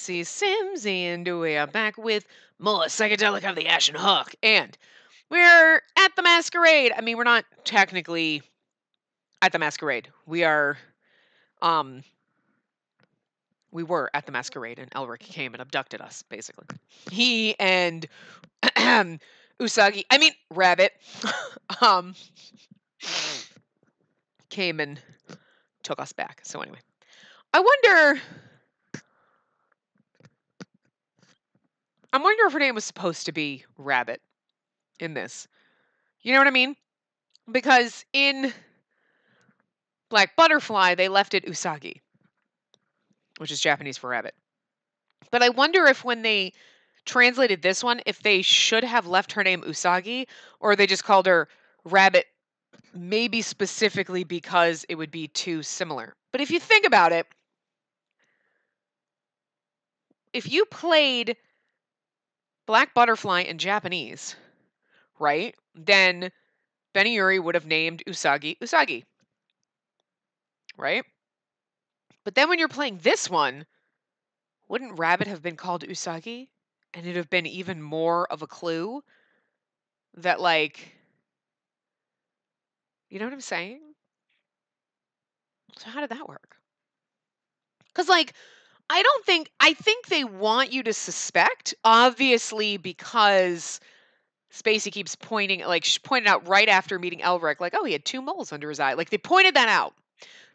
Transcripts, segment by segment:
Spacey Sims, and we are back with more Psychedelica of the Ashen Hook. And we're at the masquerade. I mean, we're not technically at the masquerade. We are, we were at the masquerade, and Elric came and abducted us, basically. He and Usagi, I mean, Rabbit, um, came and took us back. So anyway, I wonder if her name was supposed to be Rabbit in this. You know what I mean? Because in Black Butterfly, they left it Usagi, which is Japanese for rabbit. But I wonder if when they translated this one, if they should have left her name Usagi, or they just called her Rabbit, maybe specifically because it would be too similar. But if you think about it, if you played Black Butterfly in Japanese, right, then Benny Uri would have named Usagi Usagi, right? But then when you're playing this one, wouldn't Rabbit have been called Usagi? And it'd have been even more of a clue that, like, you know what I'm saying? So how did that work? Because, like, I think they want you to suspect, obviously, because Spacey keeps pointing, like, she pointed out right after meeting Elric, like, oh, he had 2 moles under his eye. Like, they pointed that out.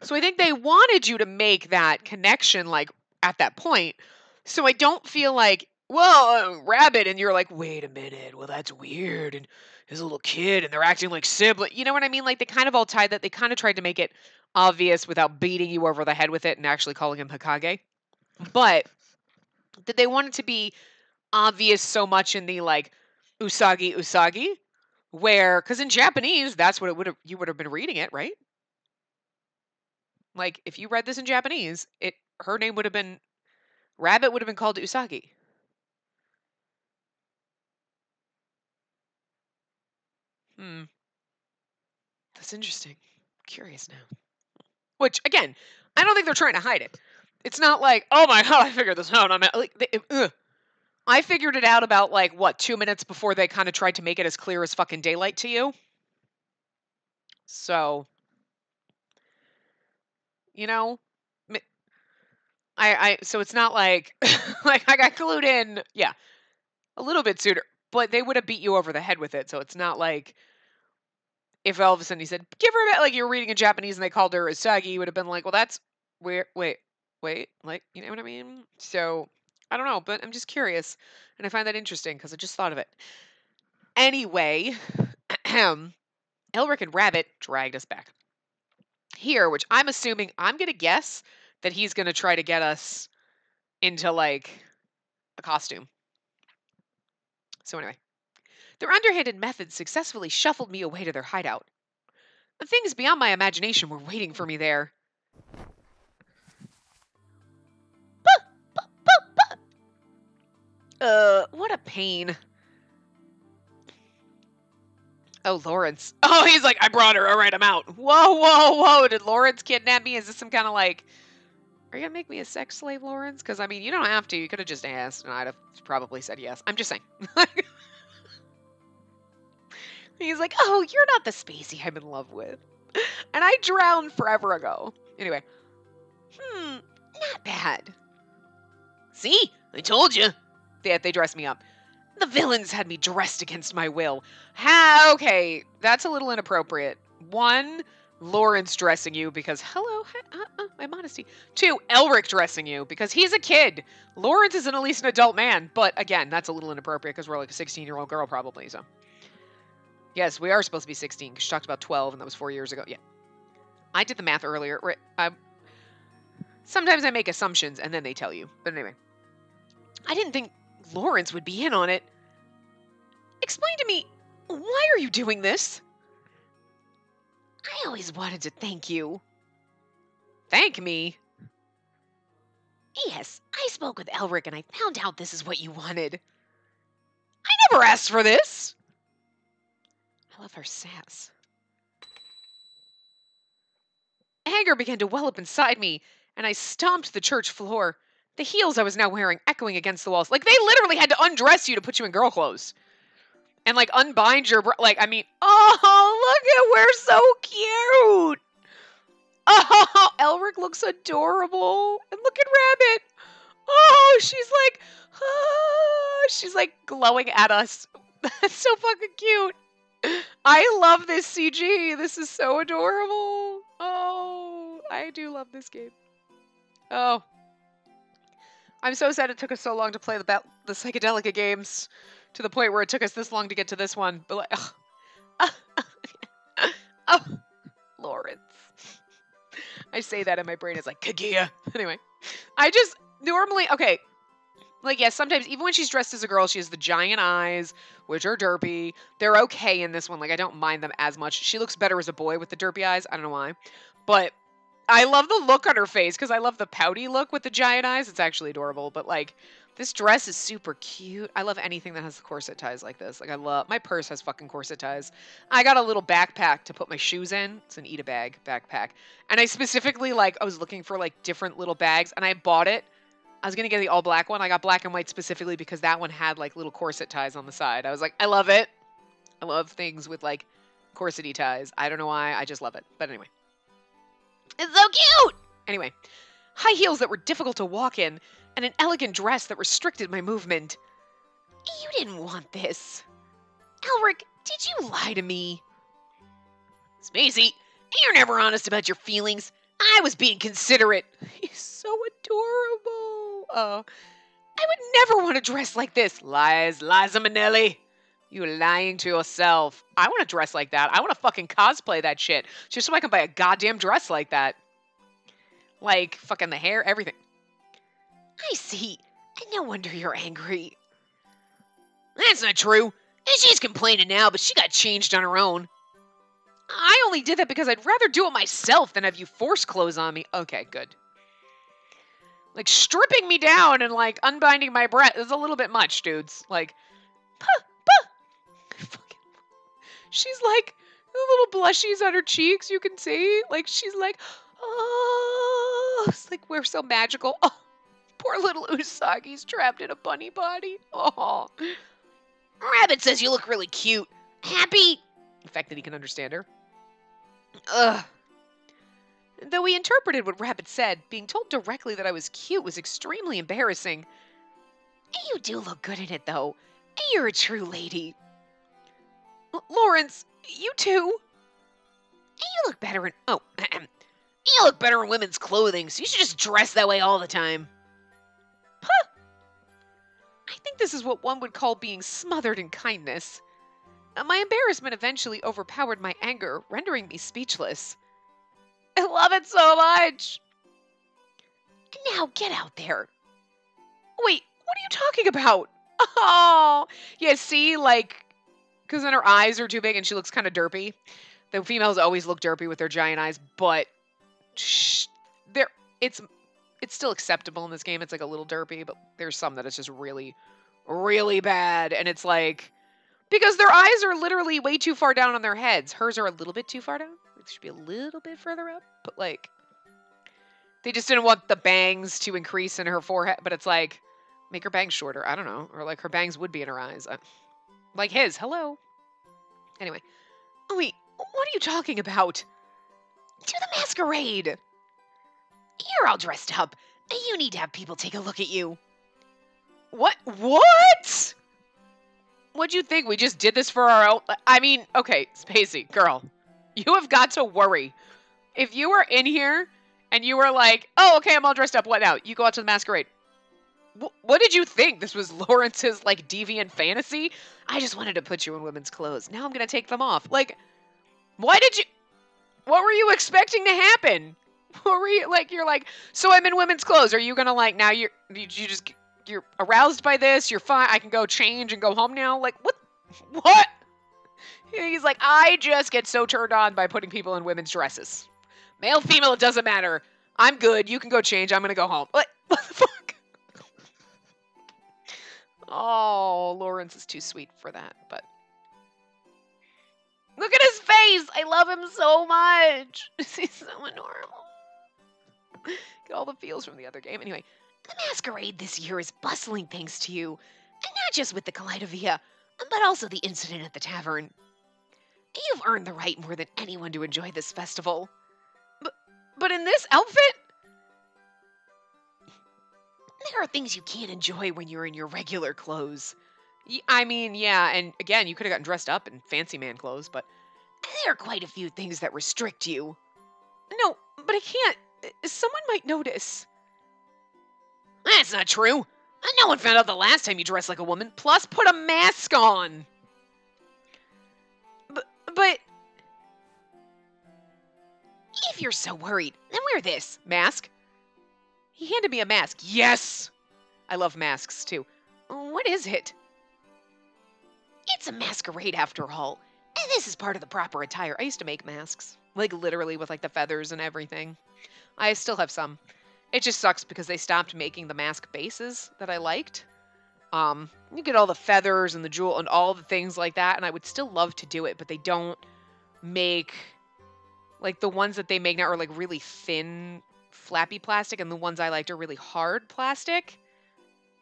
So I think they wanted you to make that connection, like, at that point. So I don't feel like, well, Rabbit, and you're like, wait a minute, well, that's weird, and his little kid, and they're acting like sibling. You know what I mean? Like, they kind of all tied that. They kind of tried to make it obvious without beating you over the head with it and actually calling him Hokage. But did they want it to be obvious so much in the, like, Usagi Usagi, where, because in Japanese, that's what you would have been reading it, right? Like, if you read this in Japanese, her name would have been Rabbit would have been called Usagi. That's interesting. I'm curious now. Which, again, I don't think they're trying to hide it. It's not like, oh my god, I figured this out. I figured it out about, like, what, 2 minutes before they kind of tried to make it as clear as fucking daylight to you. So, you know, so it's not like, like, I got glued in, yeah, a little bit sooner, but they would have beat you over the head with it. So it's not like if all of a sudden he said, give her a bit, like you're reading in Japanese and they called her Usagi, you would have been like, well, that's weird. Wait, like, you know what I mean? So I don't know, but I'm just curious. And I find that interesting because I just thought of it. Anyway, Elric and Rabbit dragged us back here, which I'm assuming, I'm going to guess that he's going to try to get us into, like, a costume. So anyway, their underhanded methods successfully shuffled me away to their hideout. The things beyond my imagination were waiting for me there. What a pain. Oh, Lawrence. Oh, he's like, I brought her. All right, I'm out. Whoa, whoa, whoa. Did Lawrence kidnap me? Is this some kind of, like, are you going to make me a sex slave, Lawrence? Because, I mean, you don't have to. You could have just asked, and I'd have probably said yes. I'm just saying. He's like, oh, you're not the Spacey I'm in love with. And I drowned forever ago. Anyway. Not bad. See? I told you. They dressed me up. The villains had me dressed against my will. Okay, that's a little inappropriate. 1, Lawrence dressing you because, hello, my modesty. 2, Elric dressing you because he's a kid. Lawrence isn't at least an adult man, but again, that's a little inappropriate because we're like a 16-year-old girl probably, so. Yes, we are supposed to be 16 because she talked about 12 and that was 4 years ago. Yeah. I did the math earlier. Sometimes I make assumptions and then they tell you. But anyway. I didn't think Lawrence would be in on it. Explain to me, why are you doing this? I always wanted to thank you. Thank me? Yes, I spoke with Elric and I found out this is what you wanted. I never asked for this. I love her sass. Anger began to well up inside me, and I stomped the church floor. the heels I was now wearing echoing against the walls. Like, they literally had to undress you to put you in girl clothes. And, like, unbind your... Like, I mean... Oh, look at... We're so cute! Oh, Elric looks adorable. And look at Rabbit. Oh, she's like glowing at us. That's so fucking cute. I love this CG. This is so adorable. Oh, I do love this game. Oh. I'm so sad it took us so long to play the Psychedelica games to the point where it took us this long to get to this one. But like, oh, Lawrence. I say that and my brain is like, Kaguya. Anyway, I just normally, okay, like, yes, sometimes, even when she's dressed as a girl, she has the giant eyes, which are derpy. They're okay in this one. Like, I don't mind them as much. She looks better as a boy with the derpy eyes. I don't know why. But I love the look on her face, because I love the pouty look with the giant eyes. It's actually adorable. But, like, this dress is super cute. I love anything that has the corset ties like this. Like, I love... My purse has fucking corset ties. I got a little backpack to put my shoes in. It's an eat-a-bag backpack. And I specifically, like, I was looking for, like, different little bags, and I bought it. I was going to get the all black one. I got black and white specifically because that one had like little corset ties on the side. I was like, I love it. I love things with like corsety ties. I don't know why. I just love it. But anyway. It's so cute! Anyway. High heels that were difficult to walk in and an elegant dress that restricted my movement. You didn't want this. Elric, did you lie to me? Spacey, you're never honest about your feelings. I was being considerate. He's so adorable. Oh, I would never want to dress like this. Lies, Liza Minnelli. You're lying to yourself. I want to dress like that. I want to fucking cosplay that shit. Just so I can buy a goddamn dress like that. Like, fucking the hair, everything. I see. And no wonder you're angry. That's not true. She's complaining now, but she got changed on her own. I only did that because I'd rather do it myself than have you force clothes on me. Okay, good. Like, stripping me down and, like, unbinding my breath is a little bit much, dudes. Like, she's, like, the little blushies on her cheeks, you can see. Like, she's like, oh, it's like, we're so magical. Oh, poor little Usagi's trapped in a bunny body. Oh. Rabbit says you look really cute. Happy? The fact that he can understand her. Ugh. Though he interpreted what Rabbit said, being told directly that I was cute was extremely embarrassing. You do look good in it, though. You're a true lady. Lawrence, you too. You look better in... Oh, you look better in women's clothing, so you should just dress that way all the time. Huh. I think this is what one would call being smothered in kindness. My embarrassment eventually overpowered my anger, rendering me speechless. I love it so much. Now get out there. Wait, what are you talking about? Oh, yeah, see, like, because then her eyes are too big and she looks kind of derpy. The females always look derpy with their giant eyes, but it's still acceptable in this game. It's like a little derpy, but there's some that it's just really, really bad. And it's like, because their eyes are literally way too far down on their heads. Hers are a little bit too far down. It should be a little bit further up, but like, they just didn't want the bangs to increase in her forehead, but it's like, make her bangs shorter. I don't know. Or like her bangs would be in her eyes. Like his. Hello. Anyway. Oh, wait. What are you talking about? To the masquerade. You're all dressed up. You need to have people take a look at you. What? What? What'd you think? We just did this for our own... I mean, okay, Spacey, girl. You have got to worry. If you were in here and you were like, oh, okay, I'm all dressed up. What now? You go out to the masquerade. What did you think? This was Lawrence's, like, deviant fantasy? I just wanted to put you in women's clothes. Now I'm going to take them off. Like, why did you... What were you expecting to happen? What were you, like, you're like, so I'm in women's clothes. Are you going to, like, now you're aroused by this? You're fine. I can go change and go home now? Like, what? What? He's like, I just get so turned on by putting people in women's dresses. Male, female, it doesn't matter. I'm good. You can go change. I'm going to go home. What the fuck? Oh, Lawrence is too sweet for that, but... Look at his face! I love him so much! He's so adorable. Get all the feels from the other game. Anyway, The masquerade this year is bustling thanks to you, and not just with the Kaleidovia, but also the incident at the tavern. You've earned the right more than anyone to enjoy this festival. But, but in this outfit, there are things you can't enjoy when you're in your regular clothes. I mean, yeah, and again, you could have gotten dressed up in fancy man clothes, but there are quite a few things that restrict you. No, but I can't. Someone might notice. That's not true. No one found out the last time you dressed like a woman. Plus, put a mask on. But if you're so worried, then wear this mask. He handed me a mask. Yes! I love masks, too. What is it? It's a masquerade, after all. And this is part of the proper attire. I used to make masks. Like, literally, with, like, the feathers and everything. I still have some. It just sucks because they stopped making the mask bases that I liked. You get all the feathers and the jewel and all the things like that, and I would still love to do it, but they don't make... Like, the ones that they make now are, like, really thin, flappy plastic, and the ones I liked are really hard plastic.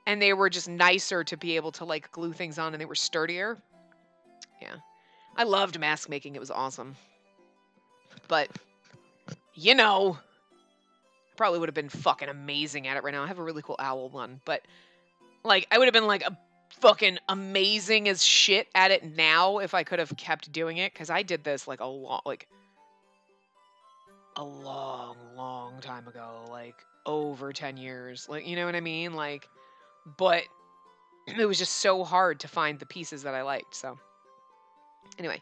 And they were just nicer to be able to, like, glue things on, and they were sturdier. Yeah. I loved mask making. It was awesome. But, you know, I probably would have been fucking amazing at it right now. I have a really cool owl one, but, like, I would have been, like, a fucking amazing as shit at it now if I could have kept doing it, because I did this, like, a long time ago, like, over 10 years. Like, you know what I mean? Like, but it was just so hard to find the pieces that I liked, so. Anyway.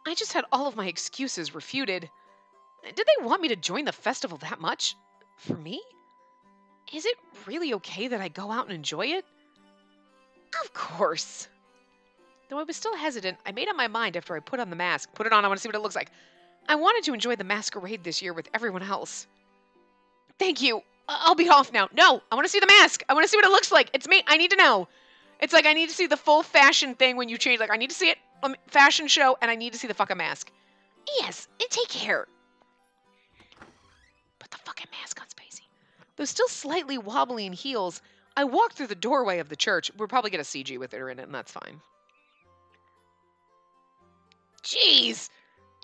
I just had all of my excuses refuted. Did they want me to join the festival that much? For me? Is it really okay that I go out and enjoy it? Of course. Though I was still hesitant, I made up my mind after I put on the mask. Put it on, I want to see what it looks like. I wanted to enjoy the masquerade this year with everyone else. Thank you. I'll be off now. No, I want to see the mask. I want to see what it looks like. It's me. I need to know. It's like I need to see the full fashion thing when you change. Like, I need to see it. Fashion show, and I need to see the fucking mask. Yes, and take care. Put the fucking mask on, Spacey. Though still slightly wobbly in heels, I walked through the doorway of the church. We'll probably get a CG with her in it, and that's fine. Jeez.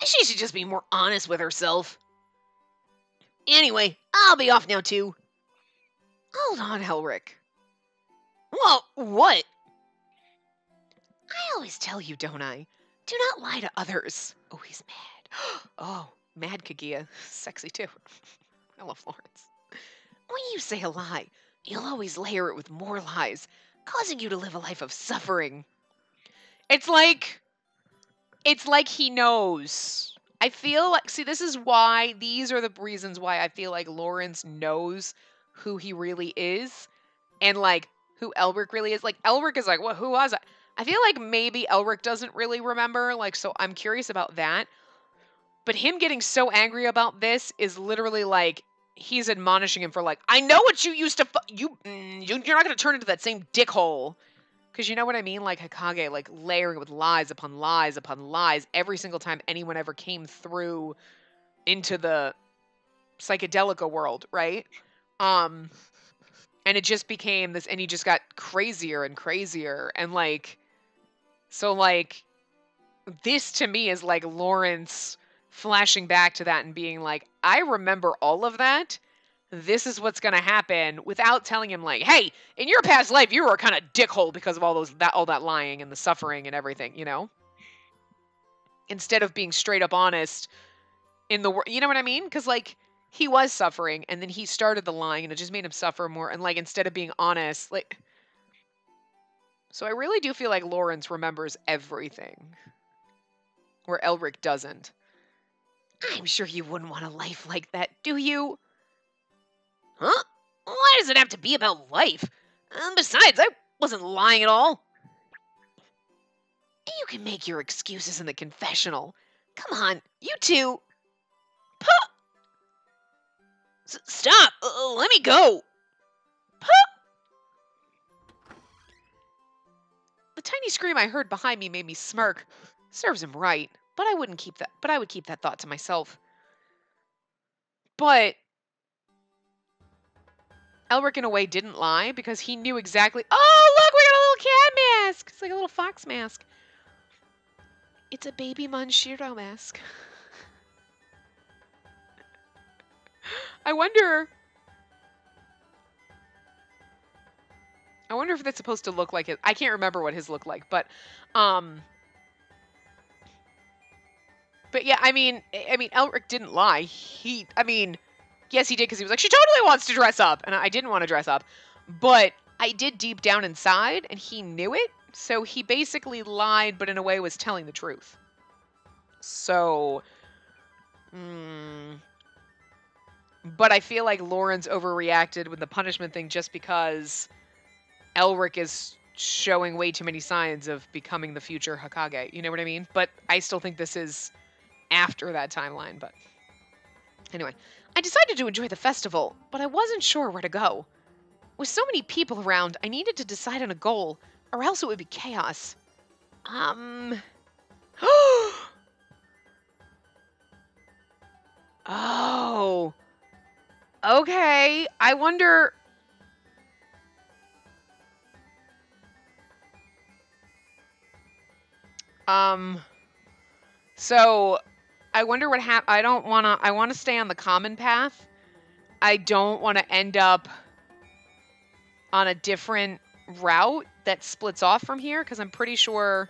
She should just be more honest with herself. Anyway, I'll be off now, too. Hold on, Elric. Well, what? I always tell you, don't I? Do not lie to others. Oh, he's mad. Oh, mad Kaguya. Sexy, too. I love Florence. When you say a lie, you'll always layer it with more lies, causing you to live a life of suffering. It's like he knows. I feel like, see, these are the reasons why I feel like Lawrence knows who he really is and, like, who Elric really is. Like, Elric is like, what, who was I? I feel like maybe Elric doesn't really remember, like, so I'm curious about that. But him getting so angry about this is literally like, he's admonishing him for, like, I know what you used to, you're not going to turn into that same dickhole. Because you know what I mean? Like Hokage, like layering with lies upon lies upon lies every single time anyone ever came through into the Psychedelica world, right? And it just became this, and he just got crazier and crazier. And like, so like, this to me is like Lawrence flashing back to that and being like, I remember all of that. This is what's going to happen, without telling him, like, hey, in your past life, you were a kind of dickhole because of all that lying and the suffering and everything, you know? Instead of being straight up honest in the world, you know what I mean? Because, like, he was suffering, and then he started the lying, and it just made him suffer more, and, like, instead of being honest, like... So I really do feel like Lawrence remembers everything, where Elric doesn't. I'm sure you wouldn't want a life like that, do you? Huh? Why does it have to be about life? Besides, I wasn't lying at all. You can make your excuses in the confessional. Come on, you two. Puh! Stop! Let me go! Puh! The tiny scream I heard behind me made me smirk. Serves him right, but I would keep that thought to myself. But Elric, in a way, didn't lie because he knew exactly. Oh, look, we got a little cat mask. It's like a little fox mask. It's a baby Monshiro mask. I wonder if that's supposed to look like it. I can't remember what his looked like, um, but yeah, I mean, Elric didn't lie. Yes, he did because he was like, she totally wants to dress up, and I didn't want to dress up, but I did deep down inside, and he knew it, so he basically lied, but in a way was telling the truth. So, but I feel like Lauren's overreacted with the punishment thing just because Elric is showing way too many signs of becoming the future Hokage. You know what I mean? But I still think this is after that timeline. But anyway, I decided to enjoy the festival, but I wasn't sure where to go. With so many people around, I needed to decide on a goal, or else it would be chaos. Oh. Okay. I wonder. So I wonder what I want to stay on the common path. I don't want to end up on a different route that splits off from here because I'm pretty sure.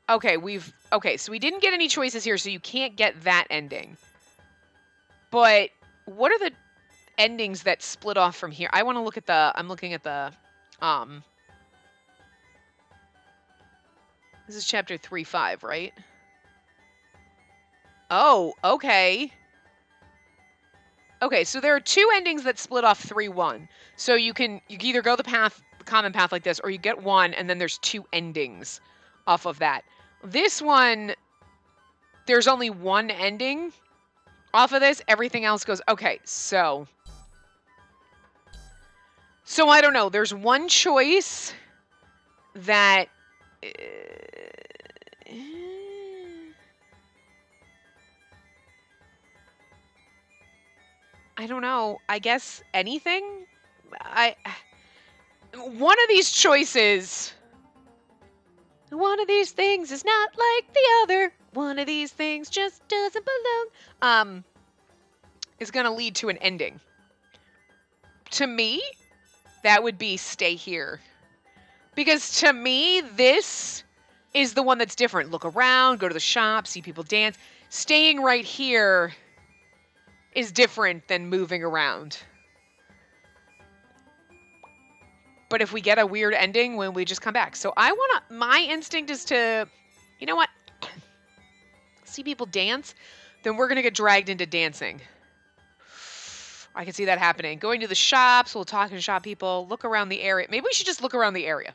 Okay, so we didn't get any choices here, so you can't get that ending. But what are the endings that split off from here? I want to look at I'm looking at the, this is chapter 3-5, right? Oh, okay. Okay, so there are two endings that split off 3-1. So you can either go the common path like this, or you get one, and then there's two endings off of that. This one, there's only one ending off of this. Everything else goes, okay, so I don't know. There's one choice that... I don't know. I guess anything? One of these choices... One of these things is not like the other. One of these things just doesn't belong. Is going to lead to an ending. To me, that would be stay here. Because to me, this is the one that's different. Look around, go to the shop, see people dance. Staying right here is different than moving around. But if we get a weird ending, when we just come back. So my instinct is to, you know what? See people dance, then we're going to get dragged into dancing. I can see that happening. Going to the shops, we'll talk to shop people, look around the area. Maybe we should just look around the area.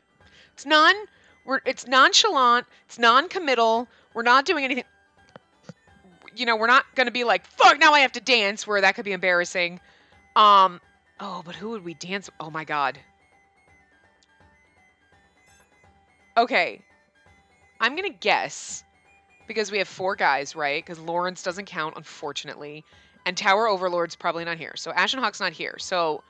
It's nonchalant, it's non-committal. We're not doing anything. You know, we're not going to be like, fuck, now I have to dance, where that could be embarrassing. Oh, but who would we dance? Oh my God. Okay. I'm going to guess, because we have 4 guys, right? Because Lawrence doesn't count, unfortunately. And Tower Overlord's probably not here. So Ashen Hawk's not here. So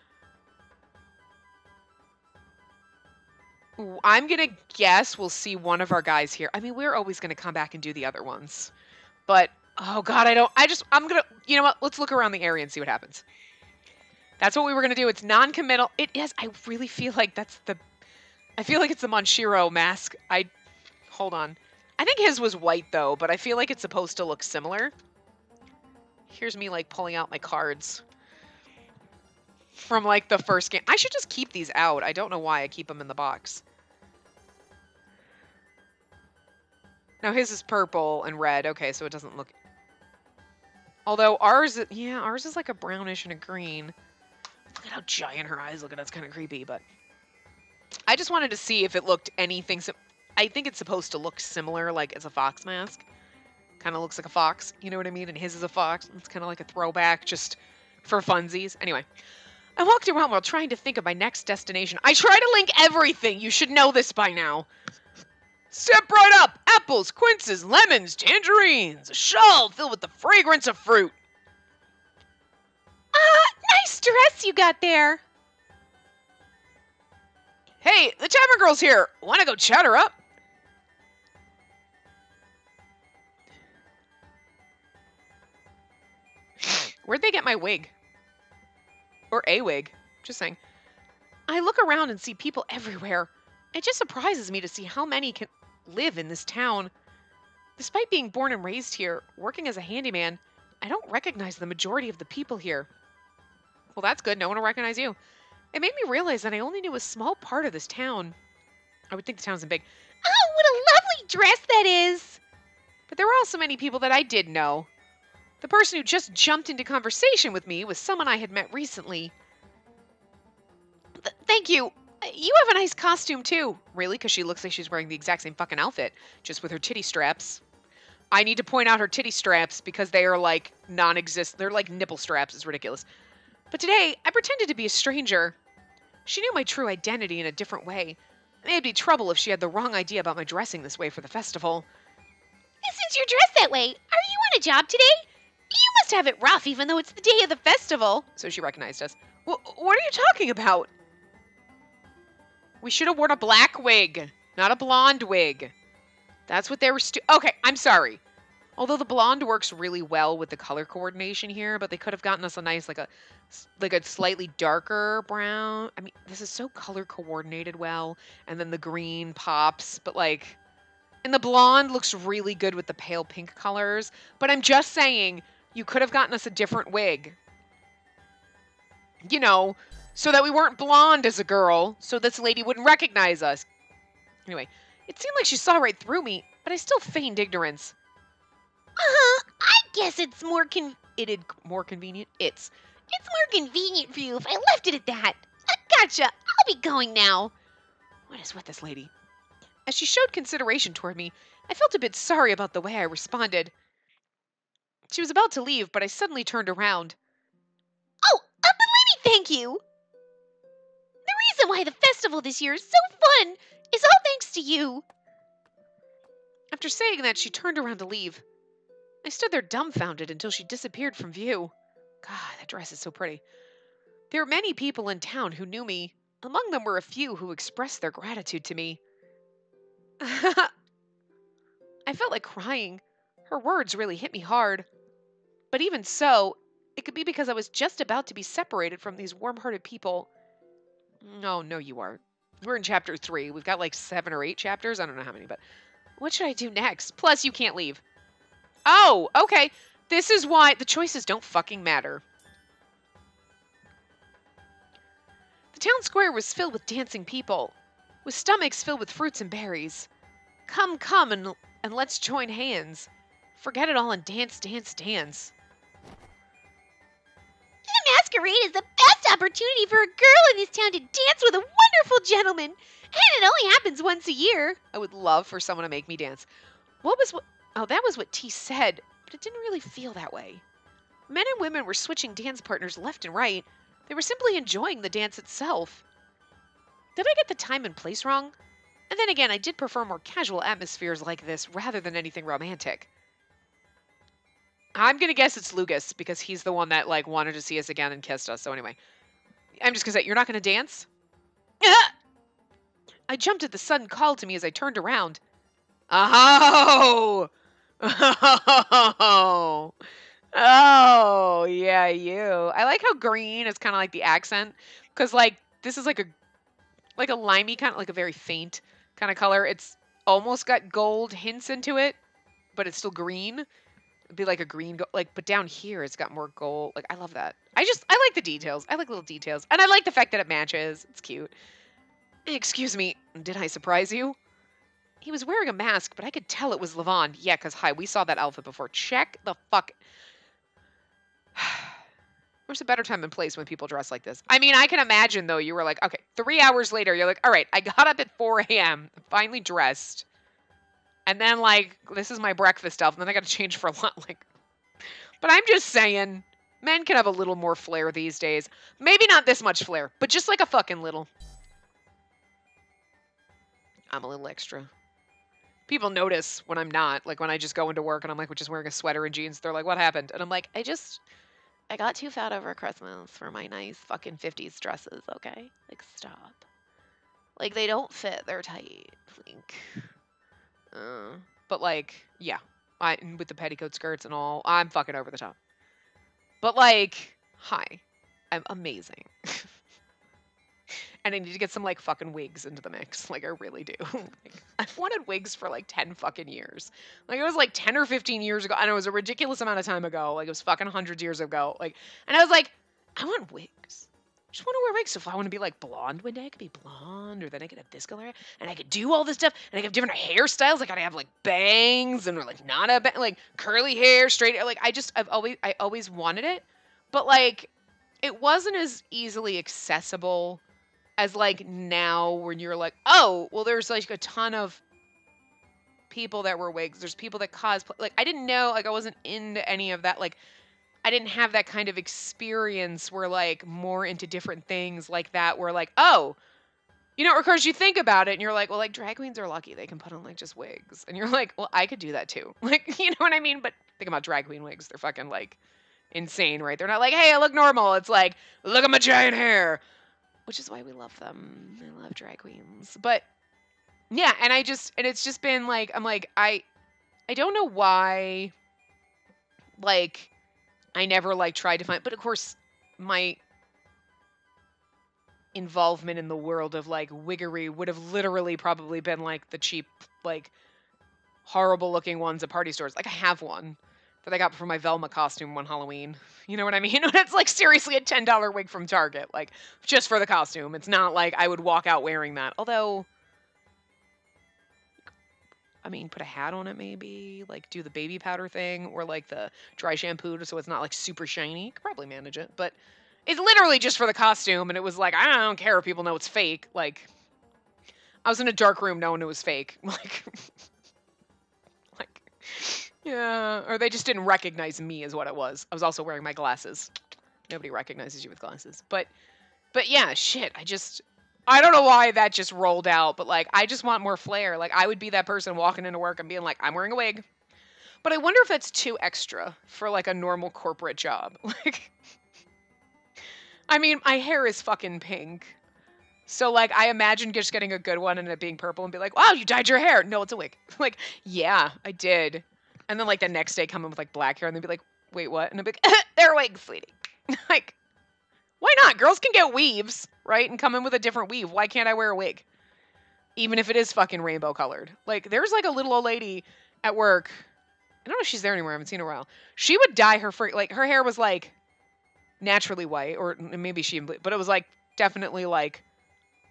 I'm going to guess we'll see one of our guys here. I mean, we're always going to come back and do the other ones. But, oh God, I'm going to, you know what? Let's look around the area and see what happens. That's what we were going to do. It's non-committal. It is. I really feel like I feel like it's the Monshiro mask. Hold on. I think his was white though, but I feel like it's supposed to look similar. Here's me like pulling out my cards from like the first game. I should just keep these out. I don't know why I keep them in the box. Now his is purple and red. Okay, so it doesn't look... Although ours is like a brownish and a green. Look at how giant her eyes look. That's kind of creepy, but... I just wanted to see if it looked anything... I think it's supposed to look similar, like as a fox mask. Kind of looks like a fox, you know what I mean? And his is a fox. It's kind of like a throwback, just for funsies. Anyway, I walked around while trying to think of my next destination. I try to link everything. You should know this by now. Step right up. Apples, quinces, lemons, tangerines. A shelf filled with the fragrance of fruit. Nice dress you got there. Hey, the tavern girl's here. Want to go chat her up? Where'd they get my wig? Or a wig. Just saying. I look around and see people everywhere. It just surprises me to see how many can live in this town. Despite being born and raised here, working as a handyman, I don't recognize the majority of the people here. Well, that's good. No one will recognize you. It made me realize that I only knew a small part of this town. I would think the town isn't big. Oh, what a lovely dress that is! But there were also many people that I did know. The person who just jumped into conversation with me was someone I had met recently. Thank you. You have a nice costume, too. Really? Because she looks like she's wearing the exact same fucking outfit, just with her titty straps. I need to point out her titty straps because they are, like, non-existent. They're like nipple straps. It's ridiculous. But today, I pretended to be a stranger. She knew my true identity in a different way. It'd be trouble if she had the wrong idea about my dressing this way for the festival. Since you're dressed that way, are you on a job today? You must have it rough even though it's the day of the festival. So she recognized us. What are you talking about? We should have worn a black wig, not a blonde wig. That's what they were okay, I'm sorry. Although the blonde works really well with the color coordination here, but they could have gotten us a nice, like a slightly darker brown. I mean, this is so color coordinated well, and then the green pops, but like, and the blonde looks really good with the pale pink colors. But I'm just saying, you could have gotten us a different wig. You know, so that we weren't blonde as a girl, so this lady wouldn't recognize us. Anyway, it seemed like she saw right through me, but I still feigned ignorance. I guess it's more convenient. It's more convenient for you if I left it at that. Gotcha. I'll be going now. What is with this lady? As she showed consideration toward me, I felt a bit sorry about the way I responded. She was about to leave, but I suddenly turned around. Oh, but let me thank you. The reason why the festival this year is so fun is all thanks to you. After saying that, she turned around to leave. I stood there dumbfounded until she disappeared from view. God, that dress is so pretty. There were many people in town who knew me. Among them were a few who expressed their gratitude to me. I felt like crying. Her words really hit me hard. But even so, it could be because I was just about to be separated from these warm-hearted people. No, you aren't. We're in chapter 3. We've got like 7 or 8 chapters. I don't know how many, but what should I do next? Plus, you can't leave. Oh, okay. This is why the choices don't fucking matter. The town square was filled with dancing people, with stomachs filled with fruits and berries. Come, and let's join hands. Forget it all and dance, dance, dance. The masquerade is the best opportunity for a girl in this town to dance with a wonderful gentleman. And it only happens once a year. I would love for someone to make me dance. Oh, that was what T said, but it didn't really feel that way. Men and women were switching dance partners left and right. They were simply enjoying the dance itself. Did I get the time and place wrong? And then again, I did prefer more casual atmospheres like this rather than anything romantic. I'm gonna guess it's Lucas because he's the one that like wanted to see us again and kissed us. So anyway, I'm just gonna say, you're not gonna dance? I jumped at the sudden call to me as I turned around. Oh! Oh! Oh, yeah, you. I like how green is kind of like the accent. Because, like, this is like a limey kind of, like a very faint kind of color. It's almost got gold hints into it, but it's still green. It'd be like a green, but down here it's got more gold. Like, I love that. I like the details. I like little details. And I like the fact that it matches. It's cute. Excuse me, did I surprise you? He was wearing a mask, but I could tell it was Levon. Yeah, because, hi, we saw that outfit before. Check the fuck. Where's a better time and place when people dress like this? I mean, I can imagine, though, you were like, okay, 3 hours later, you're like, all right, I got up at 4 a.m., finally dressed. And then, like, this is my breakfast stuff, and then I got to change for lunch. Like, but I'm just saying, men can have a little more flair these days. Maybe not this much flair, but just like a fucking little. I'm a little extra. People notice when I'm not, like when I just go into work and I'm like, we're just wearing a sweater and jeans. They're like, what happened? And I'm like, I just I got too fat over Christmas for my nice fucking 50s dresses, okay? Like, stop. Like, they don't fit. They're tight. Like, uh, but like, yeah. With the petticoat skirts and all, I'm fucking over the top. But like, hi. I'm amazing. And I need to get some like fucking wigs into the mix. Like I really do. Like, I've wanted wigs for like 10 fucking years. Like it was like 10 or 15 years ago. And it was a ridiculous amount of time ago. Like it was fucking hundreds years ago. Like, and I was like, I want wigs. I just want to wear wigs. So if I want to be like blonde one day, I could be blonde, or then I could have this color, and I could do all this stuff, and I could have different hairstyles. Like I'd have like bangs and or like not a like curly hair, straight hair. Like I always wanted it, but like it wasn't as easily accessible as like now when you're like, oh, well, there's like a ton of people that wear wigs. There's people that cosplay. Like I didn't know, like I wasn't into any of that. Like I didn't have that kind of experience where like more into different things like that. Where like, oh, you know, of course you think about it and you're like, well, like drag queens are lucky they can put on like just wigs, and you're like, well, I could do that too. Like, you know what I mean? But think about drag queen wigs. They're fucking like insane, right? They're not like, hey, I look normal. It's like, look at my giant hair. Which is why we love them. I love drag queens. But yeah, and it's just been like, I'm like, I don't know why, like, I never like tried to find, but of course, my involvement in the world of like wiggery would have literally probably been like the cheap, like, horrible looking ones at party stores. Like, I have one that I got for my Velma costume one Halloween. You know what I mean? It's like seriously a $10 wig from Target, like just for the costume. It's not like I would walk out wearing that. Although, I mean, put a hat on it maybe, like do the baby powder thing or like the dry shampoo so it's not like super shiny. Could probably manage it, but it's literally just for the costume. And it was like, I don't care if people know it's fake. Like, I was in a dark room knowing it was fake. Like, yeah, or they just didn't recognize me as what it was. I was also wearing my glasses. Nobody recognizes you with glasses. But yeah, shit. I don't know why that just rolled out, but like I just want more flair. Like I would be that person walking into work and being like, I'm wearing a wig. But I wonder if that's too extra for like a normal corporate job. Like I mean, my hair is fucking pink. So like I imagine just getting a good one and it being purple and be like, wow, you dyed your hair. No, it's a wig. Like, yeah, I did. And then like the next day come in with like black hair and they'd be like, wait, what? And I'd be like, they're wigs, sweetie. Like, why not? Girls can get weaves, right? And come in with a different weave. Why can't I wear a wig? Even if it is fucking rainbow colored. Like, there's like a little old lady at work. I don't know if she's there anymore. I haven't seen her in a while. She would dye her like her hair was like naturally white, or maybe but it was like definitely like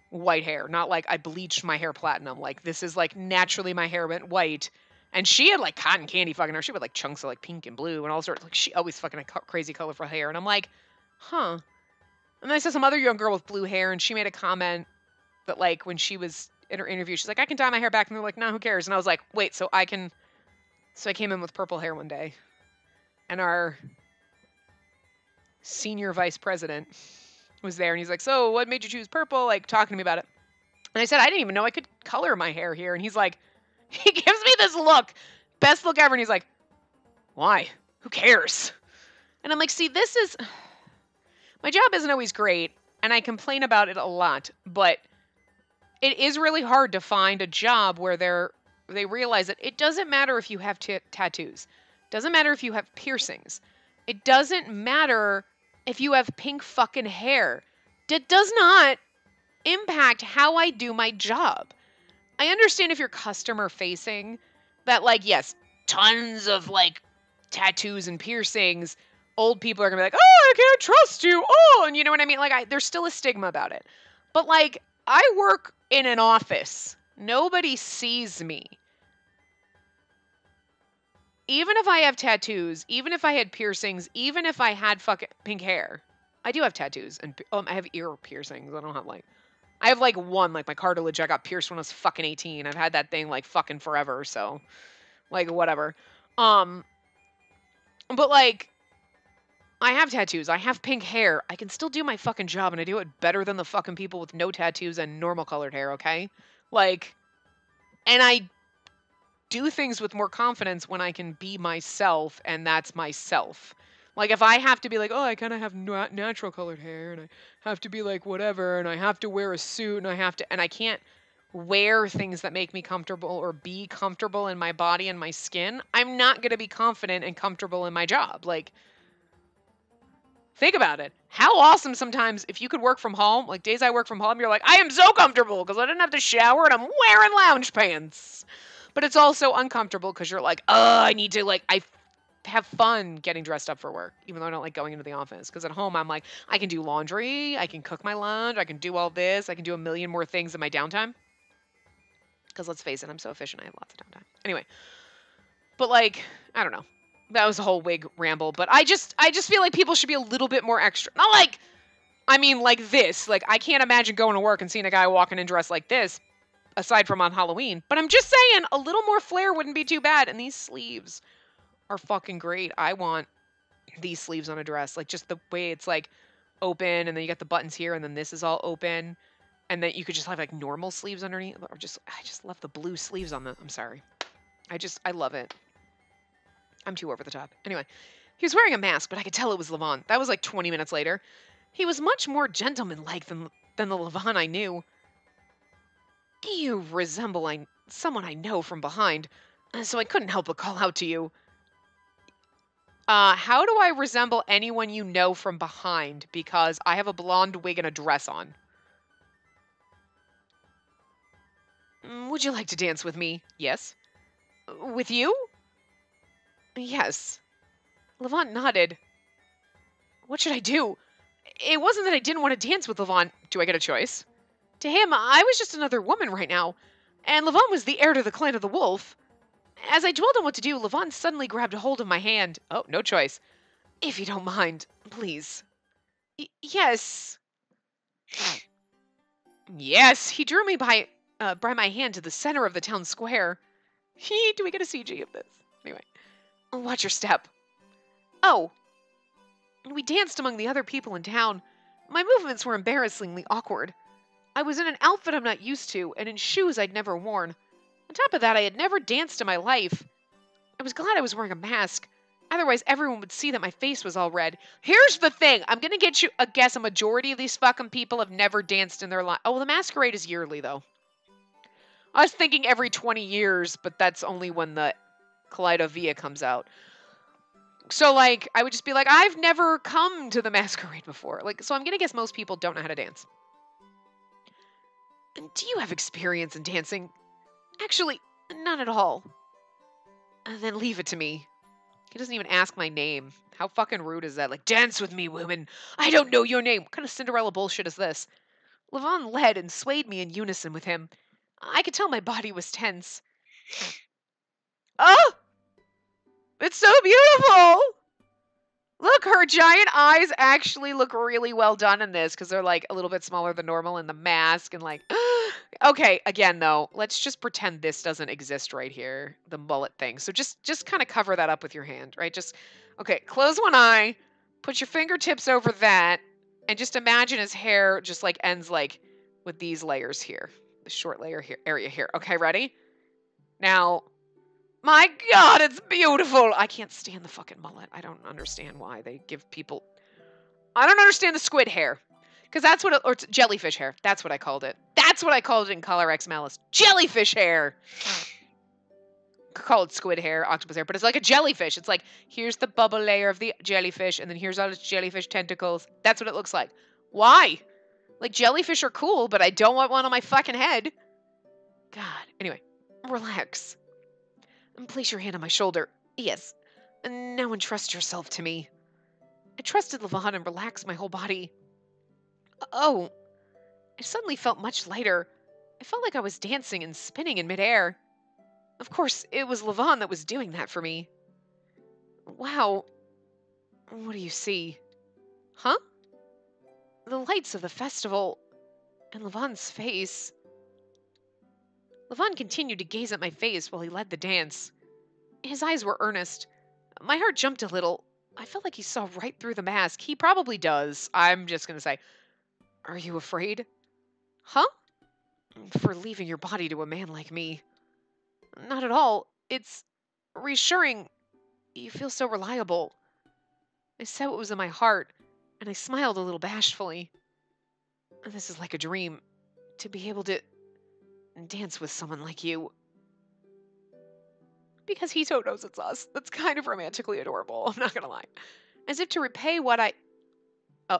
white hair, not like I bleached my hair platinum. Like this is like naturally my hair went white. And she had like cotton candy fucking hair. She had like chunks of like pink and blue and all sorts. Like she always fucking had crazy colorful hair. And I'm like, huh. And then I saw some other young girl with blue hair, and she made a comment that like when she was in her interview, she's like, I can dye my hair back. And they're like, no, who cares? And I was like, wait, so I came in with purple hair one day, and our senior vice president was there, and he's like, so what made you choose purple? Like talking to me about it. And I said, I didn't even know I could color my hair here. And he's like, he gives me this look, best look ever. And he's like, why? Who cares? And I'm like, see, my job isn't always great. And I complain about it a lot, but it is really hard to find a job where they realize that it doesn't matter if you have tattoos. Doesn't matter if you have piercings. It doesn't matter if you have pink fucking hair. It does not impact how I do my job. I understand if you're customer facing that, like, yes, tons of like tattoos and piercings, old people are gonna be like, oh, I can't trust you. Oh, and you know what I mean? Like, there's still a stigma about it. But like, I work in an office. Nobody sees me. Even if I have tattoos, even if I had piercings, even if I had fucking pink hair, I do have tattoos and I have ear piercings. I don't have like, I have like one, like my cartilage I got pierced when I was fucking 18. I've had that thing like fucking forever. So like whatever. But like, I have tattoos. I have pink hair. I can still do my fucking job, and I do it better than the fucking people with no tattoos and normal colored hair, okay? Like, and I do things with more confidence when I can be myself, and that's myself. Like if I have to be like, oh, I kind of have natural colored hair and I have to be like whatever and I have to wear a suit and I can't wear things that make me comfortable or be comfortable in my body and my skin, I'm not going to be confident and comfortable in my job. Like think about it. How awesome sometimes if you could work from home, like days I work from home, you're like, I am so comfortable because I didn't have to shower and I'm wearing lounge pants. But it's also uncomfortable because you're like, oh, I need to like, I have fun getting dressed up for work, even though I don't like going into the office. Because at home, I'm like, I can do laundry, I can cook my lunch, I can do all this, I can do a million more things in my downtime. Because let's face it, I'm so efficient, I have lots of downtime. Anyway, but like, I don't know. That was a whole wig ramble, but I just feel like people should be a little bit more extra. Not like, I mean, like this. Like, I can't imagine going to work and seeing a guy walking in dressed like this, aside from on Halloween. But I'm just saying, a little more flair wouldn't be too bad. And these sleeves are fucking great. I want these sleeves on a dress. Like, just the way it's like open, and then you got the buttons here, and then this is all open. And then you could just have like normal sleeves underneath, or just, I just love the blue sleeves on the, I'm sorry. I love it. I'm too over the top. Anyway, he was wearing a mask, but I could tell it was Levon. That was like 20 minutes later. He was much more gentleman-like than the Levon I knew. You resemble someone I know from behind, so I couldn't help but call out to you. How do I resemble anyone you know from behind? Because I have a blonde wig and a dress on. Would you like to dance with me? Yes. With you? Yes. Levant nodded. What should I do? It wasn't that I didn't want to dance with Levant. Do I get a choice? To him, I was just another woman right now, and Levant was the heir to the clan of the wolf. As I told him what to do, Levant suddenly grabbed a hold of my hand. Oh, no choice. If you don't mind, please. Yes. Yes, he drew me by my hand to the center of the town square. Do we get a CG of this? Anyway, watch your step. Oh, we danced among the other people in town. My movements were embarrassingly awkward. I was in an outfit I'm not used to, and in shoes I'd never worn. On top of that, I had never danced in my life. I was glad I was wearing a mask. Otherwise, everyone would see that my face was all red. Here's the thing. I'm going to get you a guess. A majority of these fucking people have never danced in their life. Oh, the masquerade is yearly, though. I was thinking every 20 years, but that's only when the Kaleido Via comes out. So, like, I would just be like, I've never come to the masquerade before. Like, so I'm going to guess most people don't know how to dance. Do you have experience in dancing? Actually, none at all. Then leave it to me. He doesn't even ask my name. How fucking rude is that? Like, dance with me, woman. I don't know your name. What kind of Cinderella bullshit is this? Levon led and swayed me in unison with him. I could tell my body was tense. Oh! It's so beautiful! Look, her giant eyes actually look really well done in this because they're like a little bit smaller than normal in the mask and like. Okay, again though, let's just pretend this doesn't exist right here, the mullet thing. So just kind of cover that up with your hand, right? Just okay, close one eye, put your fingertips over that, and just imagine his hair just like ends like with these layers here, the short layer here area here. Okay, ready? Now. My God, it's beautiful. I can't stand the fucking mullet. I don't understand why they give people. I don't understand the squid hair. Because that's what it, or it's jellyfish hair. That's what I called it. That's what I called it in Color X Malice. Jellyfish hair. Call it squid hair, octopus hair, but it's like a jellyfish. It's like, here's the bubble layer of the jellyfish, and then here's all its jellyfish tentacles. That's what it looks like. Why? Like, jellyfish are cool, but I don't want one on my fucking head. God. Anyway, relax. Place your hand on my shoulder. Yes. And now entrust yourself to me. I trusted Levon and relaxed my whole body. Oh. I suddenly felt much lighter. I felt like I was dancing and spinning in midair. Of course, it was Levon that was doing that for me. Wow. What do you see? Huh? The lights of the festival. And Levon's face. Levon continued to gaze at my face while he led the dance. His eyes were earnest. My heart jumped a little. I felt like he saw right through the mask. He probably does. I'm just going to say, are you afraid? Huh? For leaving your body to a man like me. Not at all. It's reassuring. You feel so reliable. I said what was in my heart, and I smiled a little bashfully. This is like a dream, to be able to dance with someone like you. Because Hito knows it's us. That's kind of romantically adorable, I'm not gonna lie. As if to repay what I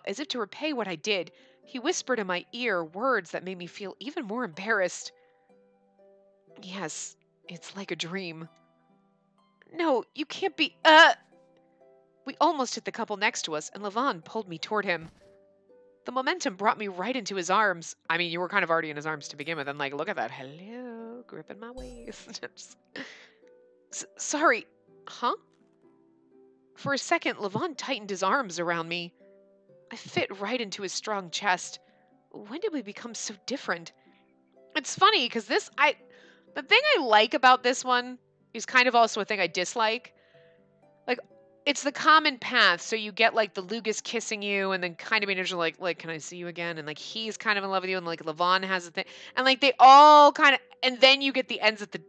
as if to repay what I did, he whispered in my ear words that made me feel even more embarrassed. Yes, it's like a dream. No, you can't be. We almost hit the couple next to us, and Levon pulled me toward him. The momentum brought me right into his arms. I mean, you were kind of already in his arms to begin with. And like, look at that. Hello, gripping my waist. Sorry. Huh? For a second, Levon tightened his arms around me. I fit right into his strong chest. When did we become so different? It's funny because the thing I like about this one is kind of also a thing I dislike. Like, it's the common path. So you get like the Lucas kissing you and then kind of being interested, like, can I see you again? And like, he's kind of in love with you. And like, Levon has a thing. And like, they all kind of, and then you get the ends at the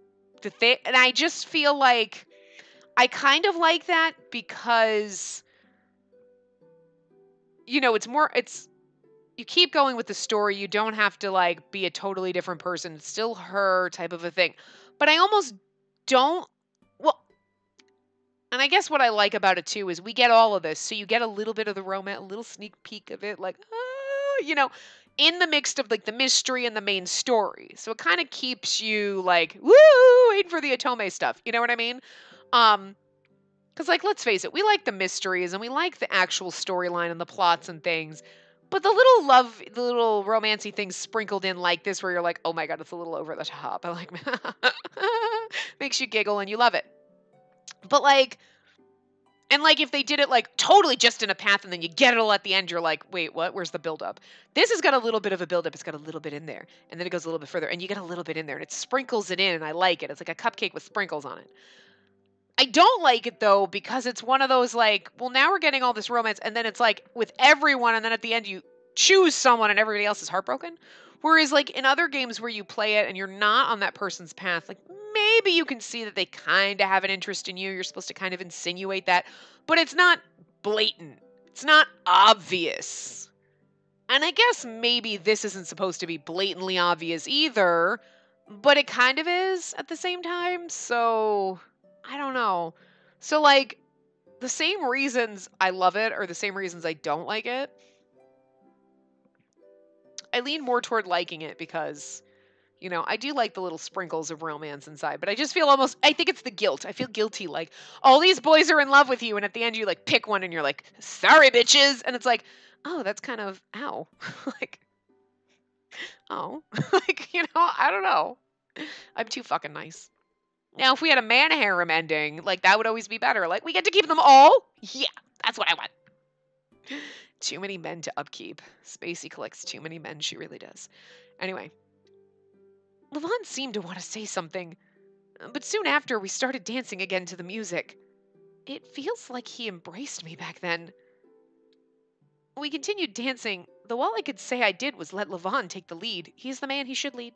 thing. And I just feel like I kind of like that because, you keep going with the story. You don't have to like be a totally different person. It's still her type of a thing. But I almost don't. Well, and I guess what I like about it too is we get all of this. So you get a little bit of the romance, a little sneak peek of it, like, in the mix of like the mystery and the main story. So it kind of keeps you like, woo, waiting for the Otome stuff. You know what I mean? Because, like, let's face it, we like the mysteries and we like the actual storyline and the plots and things. But the little romancy things sprinkled in like this, where you're like, oh my God, it's a little over the top. I like, makes you giggle and you love it. But, like, and like if they did it like totally just in a path and then you get it all at the end, you're like, wait, what? Where's the buildup? This has got a little bit of a buildup. It's got a little bit in there. And then it goes a little bit further and you get a little bit in there and it sprinkles it in and I like it. It's like a cupcake with sprinkles on it. I don't like it though because it's one of those like, well, now we're getting all this romance and then it's like with everyone and then at the end you choose someone and everybody else is heartbroken. Whereas like in other games where you play it and you're not on that person's path, like maybe you can see that they kind of have an interest in you. You're supposed to kind of insinuate that, but it's not blatant. It's not obvious. And I guess maybe this isn't supposed to be blatantly obvious either, but it kind of is at the same time. So I don't know. So, like, the same reasons I love it are the same reasons I don't like it. I lean more toward liking it because, I do like the little sprinkles of romance inside, but I just feel I think it's the guilt. I feel guilty. Like, all these boys are in love with you, and at the end you, like, pick one and you're like, sorry, bitches. And it's like, oh, that's kind of, ow. Like, oh. Like, I don't know. I'm too fucking nice. Now, if we had a man harem ending, like that would always be better. Like, we get to keep them all? Yeah, that's what I want. Too many men to upkeep. Spacey collects too many men. She really does. Anyway, Levon seemed to want to say something, but soon after we started dancing again to the music. It feels like he embraced me back then. We continued dancing, though all I could say I did was let Levon take the lead. He's the man, he should lead.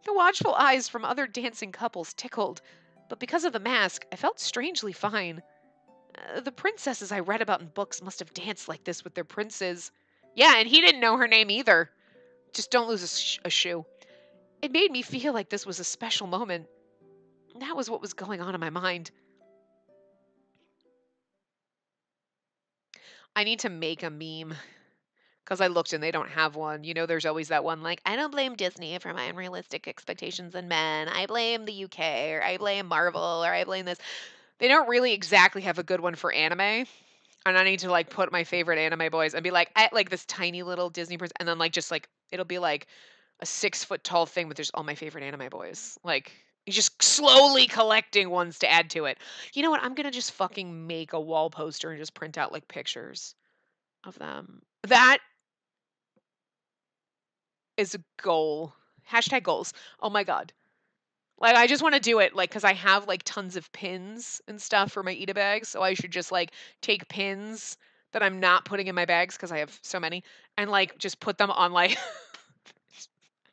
The watchful eyes from other dancing couples tickled, but because of the mask, I felt strangely fine. The princesses I read about in books must have danced like this with their princes. Yeah, and he didn't know her name either. Just don't lose a shoe. It made me feel like this was a special moment. That was what was going on in my mind. I need to make a meme. Because I looked and they don't have one. There's always that one like, I don't blame Disney for my unrealistic expectations in men. I blame the UK, or I blame Marvel, or I blame this. They don't really exactly have a good one for anime. And I need to like put my favorite anime boys and be like, I like this tiny little Disney person. And then like, just like, it'll be like a 6 foot tall thing, but there's all my favorite anime boys. Like, you're just slowly collecting ones to add to it. You know what? I'm going to just fucking make a wall poster and just print out like pictures of them. That is a goal. Hashtag goals. Oh my God. Like, I just want to do it, like, because I have, like, tons of pins and stuff for my Ita bags, so I should just, like, take pins that I'm not putting in my bags, because I have so many, and, like, just put them on, like,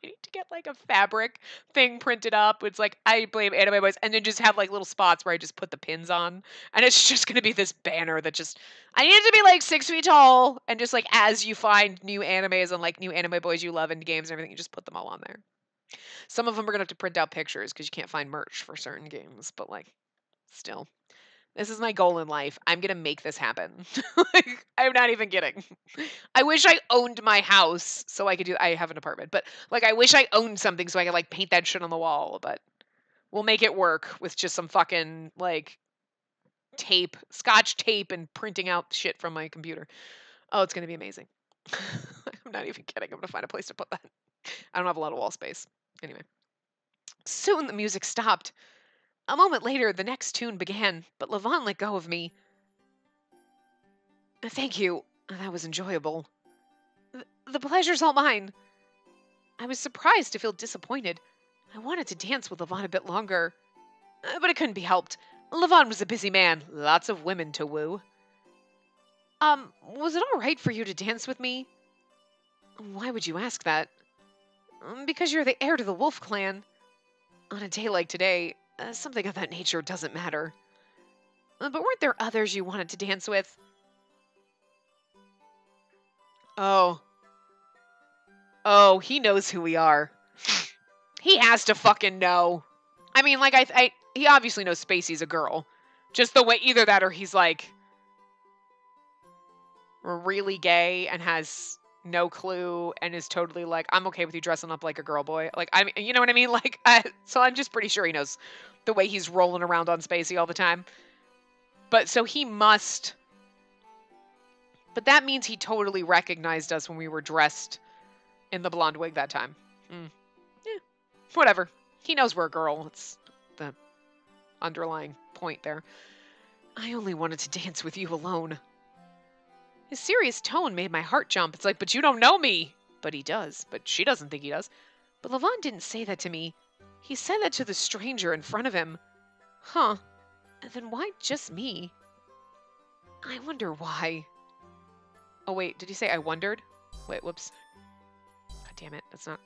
need to get like a fabric thing printed up. It's like, I blame anime boys, and then just have like little spots where I just put the pins on, and it's just gonna be this banner that just, I need it to be like 6 feet tall, and just like as you find new animes and like new anime boys you love in games and everything, you just put them all on there. Some of them are gonna have to print out pictures because you can't find merch for certain games, but like, still. This is my goal in life. I'm gonna make this happen. Like, I'm not even kidding. I wish I owned my house so I could do. I have an apartment, but like, I wish I owned something so I could like paint that shit on the wall. But we'll make it work with just some fucking like tape, scotch tape, and printing out shit from my computer. Oh, it's gonna be amazing. I'm not even kidding. I'm gonna find a place to put that. I don't have a lot of wall space. Anyway, soon the music stopped. A moment later, the next tune began, but Levon let go of me. Thank you. That was enjoyable. The pleasure's all mine. I was surprised to feel disappointed. I wanted to dance with Levon a bit longer, but it couldn't be helped. Levon was a busy man, lots of women to woo. Was it all right for you to dance with me? Why would you ask that? Because you're the heir to the Wolf clan. On a day like today, something of that nature doesn't matter. But weren't there others you wanted to dance with? Oh. Oh, he knows who we are. He has to fucking know. I mean, like, he obviously knows Spacey's a girl. Just the way, either that or he's, like, really gay and has no clue and is totally like, I'm okay with you dressing up like a girl boy. Like, I mean, you know what I mean? Like, so I'm just pretty sure he knows the way he's rolling around on Spacey all the time. But so he must, but that means he totally recognized us when we were dressed in the blonde wig that time. Yeah, whatever. He knows we're a girl. It's the underlying point there. I only wanted to dance with you alone. His serious tone made my heart jump. It's like, but you don't know me. But he does. But she doesn't think he does. But Levon didn't say that to me. He said that to the stranger in front of him. Huh. And then why just me? I wonder why. Oh, wait. Did he say I wondered? Wait, whoops. God damn it. That's not...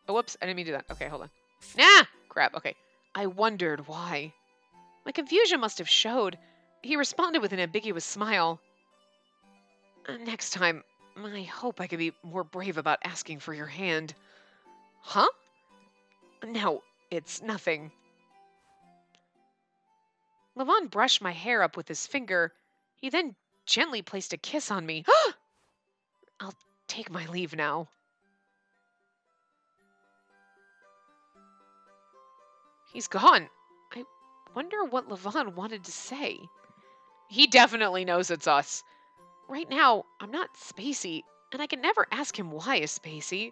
Oh, whoops. I didn't mean to do that. Okay, hold on. Nah! Crap. Okay. I wondered why. My confusion must have showed. He responded with an ambiguous smile. Next time, I hope I can be more brave about asking for your hand. Huh? No, it's nothing. Levon brushed my hair up with his finger. He then gently placed a kiss on me. I'll take my leave now. He's gone. I wonder what Levon wanted to say. He definitely knows it's us. Right now, I'm not Spacey, and I can never ask him why is Spacey.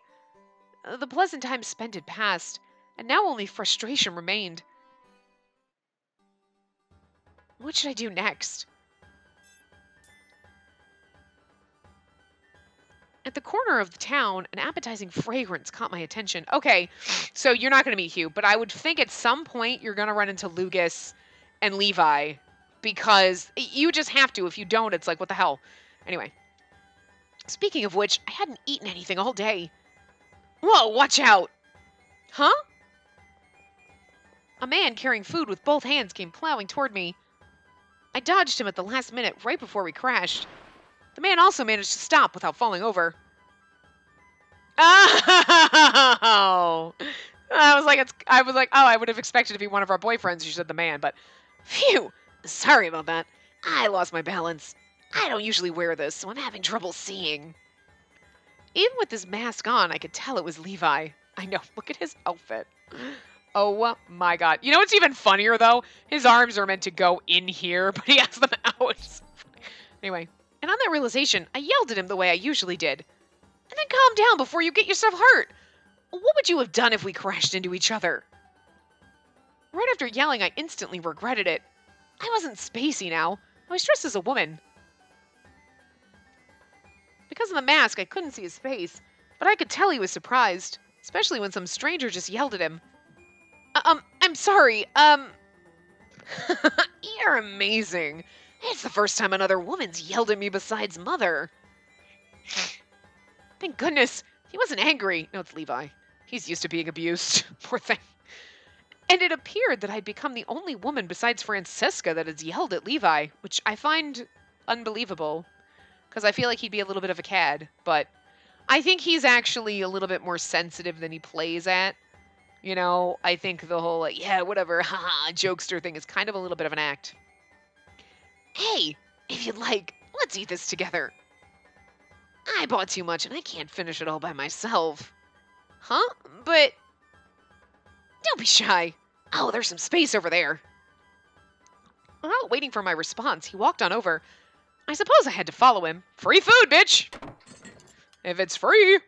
The pleasant time spent had passed, and now only frustration remained. What should I do next? At the corner of the town, an appetizing fragrance caught my attention. Okay, so you're not going to meet Hugh, but I would think at some point you're going to run into Lugas and Levi, because you just have to. If you don't, it's like, what the hell? Anyway, speaking of which, I hadn't eaten anything all day. Whoa, watch out! Huh? A man carrying food with both hands came plowing toward me. I dodged him at the last minute, right before we crashed. The man also managed to stop without falling over. Oh! I was like, oh, I would have expected to be one of our boyfriends. You said the man, but phew! Sorry about that. I lost my balance. I don't usually wear this, so I'm having trouble seeing. Even with his mask on, I could tell it was Levi. I know, look at his outfit. Oh my god. You know what's even funnier, though? His arms are meant to go in here, but he has them out. Anyway, and on that realization, I yelled at him the way I usually did. And then calm down before you get yourself hurt. What would you have done if we crashed into each other? Right after yelling, I instantly regretted it. I wasn't Spacey now. I was dressed as a woman. Because of the mask, I couldn't see his face, but I could tell he was surprised, especially when some stranger just yelled at him. I'm sorry, You're amazing. It's the first time another woman's yelled at me besides Mother. Thank goodness, He wasn't angry. No, it's Levi. He's used to being abused. Poor thing. And it appeared that I'd become the only woman besides Francesca that has yelled at Levi, which I find unbelievable, because I feel like he'd be a little bit of a cad, but I think he's actually a little bit more sensitive than he plays at. You know, I think the whole, like, yeah, whatever, haha, jokester thing is kind of a little bit of an act. Hey, if you'd like, let's eat this together. I bought too much and I can't finish it all by myself. Huh? But don't be shy. Oh, there's some space over there. Without waiting for my response, he walked on over. I suppose I had to follow him. Free food, bitch! If it's free.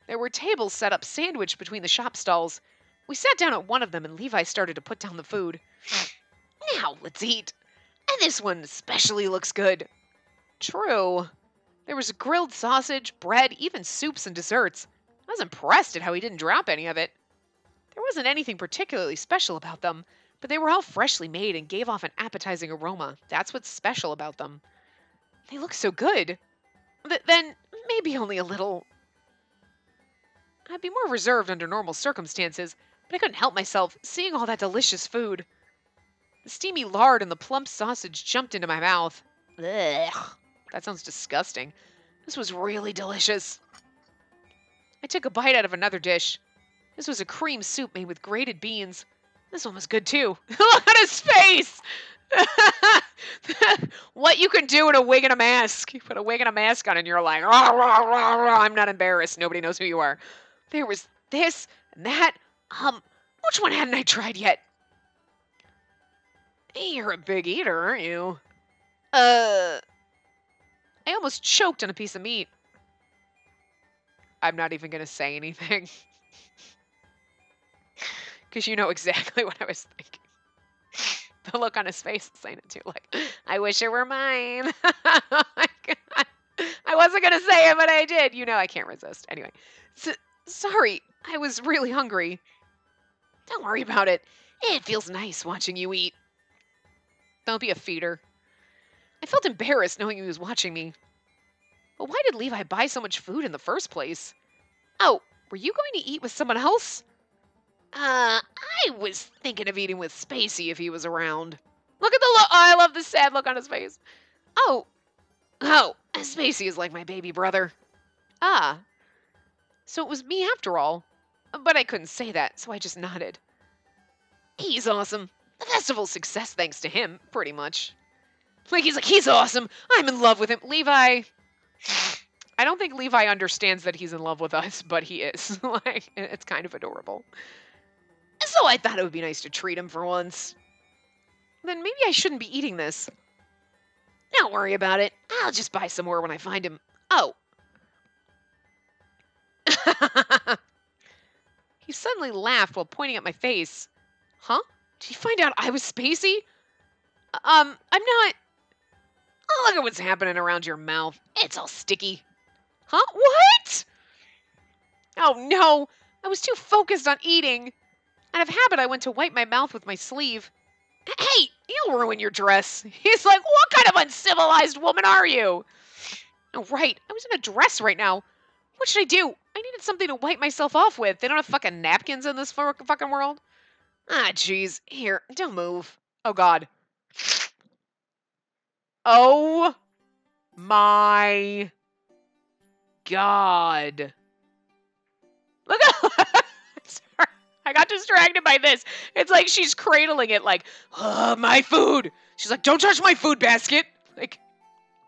There were tables set up sandwiched between the shop stalls. We sat down at one of them and Levi started to put down the food. Now, let's eat. And this one especially looks good. True. There was grilled sausage, bread, even soups and desserts. I was impressed at how he didn't drop any of it. There wasn't anything particularly special about them, but they were all freshly made and gave off an appetizing aroma. That's what's special about them. They look so good. Then, maybe only a little. I'd be more reserved under normal circumstances, but I couldn't help myself seeing all that delicious food. The steamy lard and the plump sausage jumped into my mouth. Ugh, that sounds disgusting. This was really delicious. I took a bite out of another dish. This was a cream soup made with grated beans. This one was good too. Look at his face! What you can do in a wig and a mask. You put a wig and a mask on and you're like, rah, rah, rah, rah. I'm not embarrassed. Nobody knows who you are. There was this and that. Which one hadn't I tried yet? Hey, you're a big eater, aren't you? I almost choked on a piece of meat. I'm not even going to say anything. Because you know exactly what I was thinking. The look on his face is saying it too. Like, I wish it were mine. Oh my God. I wasn't going to say it, but I did. You know I can't resist. Anyway. Sorry. I was really hungry. Don't worry about it. It feels nice watching you eat. Don't be a feeder. I felt embarrassed knowing he was watching me. But why did Levi buy so much food in the first place? Oh, were you going to eat with someone else? I was thinking of eating with Spacey if he was around. Look at the look. Oh, I love the sad look on his face. Oh, Spacey is like my baby brother. Ah, so it was me after all. But I couldn't say that, so I just nodded. He's awesome. The festival's success thanks to him, pretty much. Like, he's awesome. I'm in love with him. Levi. I don't think Levi understands that he's in love with us, but he is. Like, it's kind of adorable. So I thought it would be nice to treat him for once. Then maybe I shouldn't be eating this. Don't worry about it. I'll just buy some more when I find him. Oh. He suddenly laughed while pointing at my face. Huh? Did he find out I was Spacey? I'm not. Oh, look at what's happening around your mouth. It's all sticky. Huh? What? Oh, no. I was too focused on eating. Out of habit, I went to wipe my mouth with my sleeve. Hey, you'll ruin your dress. He's like, what kind of uncivilized woman are you? Oh, right. I was in a dress right now. What should I do? I needed something to wipe myself off with. They don't have fucking napkins in this fucking world. Ah, jeez. Here, don't move. Oh, God. Oh, my God. Look at... Sorry. I got distracted by this. It's like she's cradling it like, oh, my food. She's like, don't touch my food basket. Like,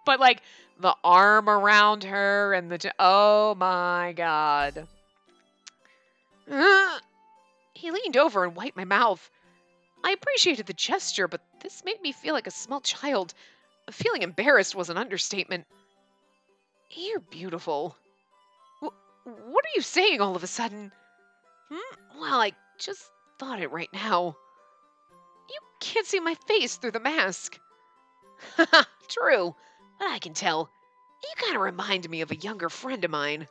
but like the arm around her and the... Oh, my God. He leaned over and wiped my mouth. I appreciated the gesture, but this made me feel like a small child. Feeling embarrassed was an understatement. You're beautiful. What are you saying all of a sudden? Well, I just thought it right now. You can't see my face through the mask. Haha, true. But I can tell. You kind of remind me of a younger friend of mine.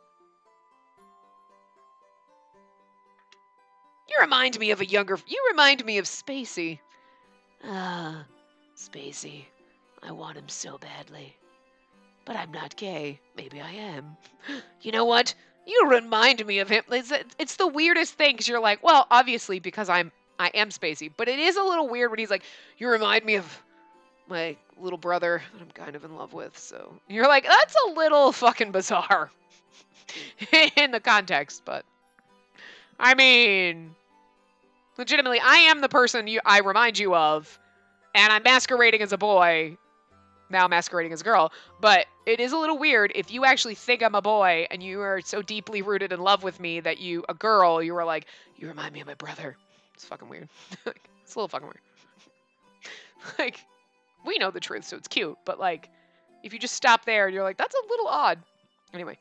You remind me of Spacey. Ah, Spacey. I want him so badly. But I'm not gay. Maybe I am. You know what? You remind me of him. It's the weirdest thing because you're like, well, obviously because I am Spacey, but it is a little weird when he's like, you remind me of my little brother that I'm kind of in love with. So you're like, that's a little fucking bizarre in the context, but I mean, legitimately, I am the person I remind you of, and I'm masquerading as a boy. Now masquerading as a girl, but it is a little weird if you actually think I'm a boy and you are so deeply rooted in love with me that you were like, you remind me of my brother. It's fucking weird. It's a little fucking weird. Like, we know the truth, so it's cute, but like, if you just stop there and you're like, that's a little odd. Anyway,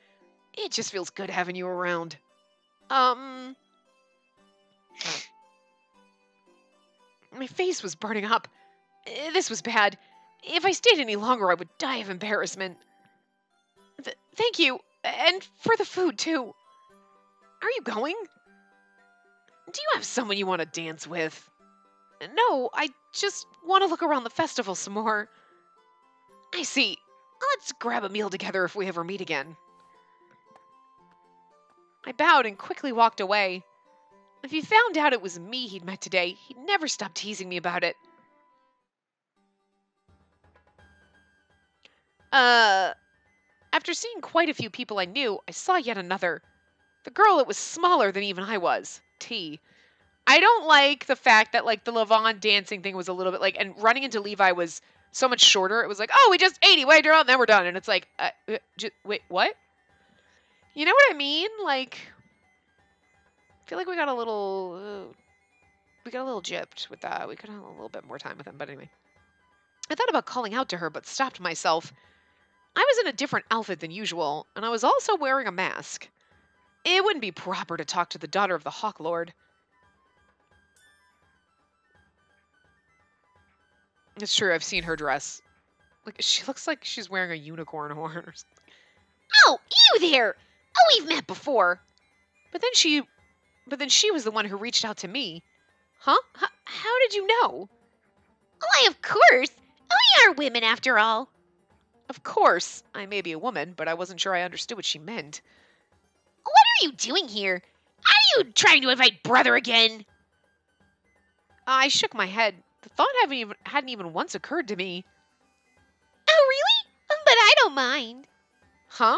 it just feels good having you around. My face was burning up. This was bad. If I stayed any longer, I would die of embarrassment. Thank you. And for the food, too. Are you going? Do you have someone you want to dance with? No, I just want to look around the festival some more. I see. Let's grab a meal together if we ever meet again. I bowed and quickly walked away. If he found out it was me he'd met today, he'd never stop teasing me about it. After seeing quite a few people I knew, I saw yet another. The girl that was smaller than even I was. T. I don't like the fact that, like, the Levon dancing thing was a little bit, like, and running into Levi was so much shorter. It was like, oh, we just ate, wait, and then we're done. And it's like, wait, what? You know what I mean? Like, I feel like we got a little gypped with that. We could have a little bit more time with him, but anyway. I thought about calling out to her, but stopped myself. I was in a different outfit than usual, and I was also wearing a mask. It wouldn't be proper to talk to the daughter of the Hawk Lord. It's true, I've seen her dress. Like, she looks like she's wearing a unicorn horn or something. Oh, you there! Oh, we've met before! But then she was the one who reached out to me. Huh? How did you know? Why, of course! We are women, after all. Of course. I may be a woman, but I wasn't sure I understood what she meant. What are you doing here? Are you trying to invite brother again? I shook my head. The thought hadn't even once occurred to me. Oh, really? But I don't mind. Huh?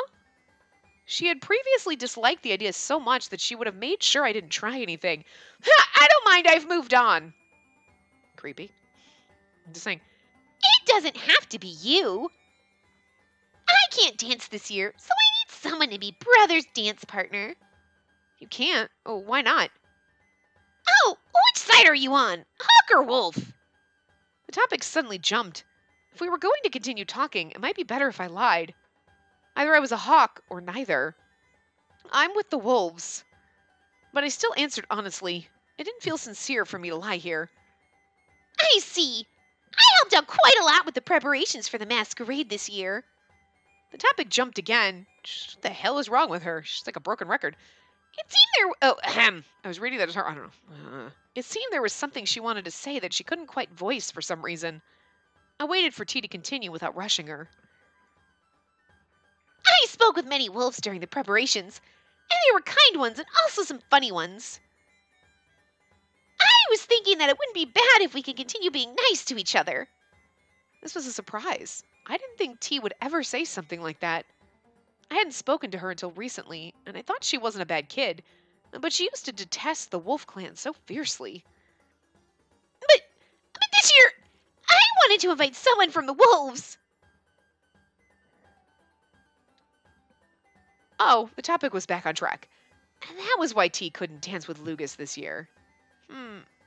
She had previously disliked the idea so much that she would have made sure I didn't try anything. I don't mind, I've moved on. Creepy. I'm just saying. It doesn't have to be you. I can't dance this year, so I need someone to be brother's dance partner. You can't? Oh, why not? Oh, which side are you on? Hawk or wolf? The topic suddenly jumped. If we were going to continue talking, it might be better if I lied. Either I was a hawk or neither. I'm with the wolves. But I still answered honestly. It didn't feel sincere for me to lie here. I see. I helped out quite a lot with the preparations for the masquerade this year. The topic jumped again. What the hell is wrong with her? She's like a broken record. It seemed I was reading that as her. I don't know. It seemed there was something she wanted to say that she couldn't quite voice for some reason. I waited for T to continue without rushing her. I spoke with many wolves during the preparations, and there were kind ones and also some funny ones. I was thinking that it wouldn't be bad if we could continue being nice to each other. This was a surprise. I didn't think T would ever say something like that. I hadn't spoken to her until recently, and I thought she wasn't a bad kid, but she used to detest the wolf clan so fiercely. But this year, I wanted to invite someone from the wolves. Oh, the topic was back on track. And that was why T couldn't dance with Lugas this year.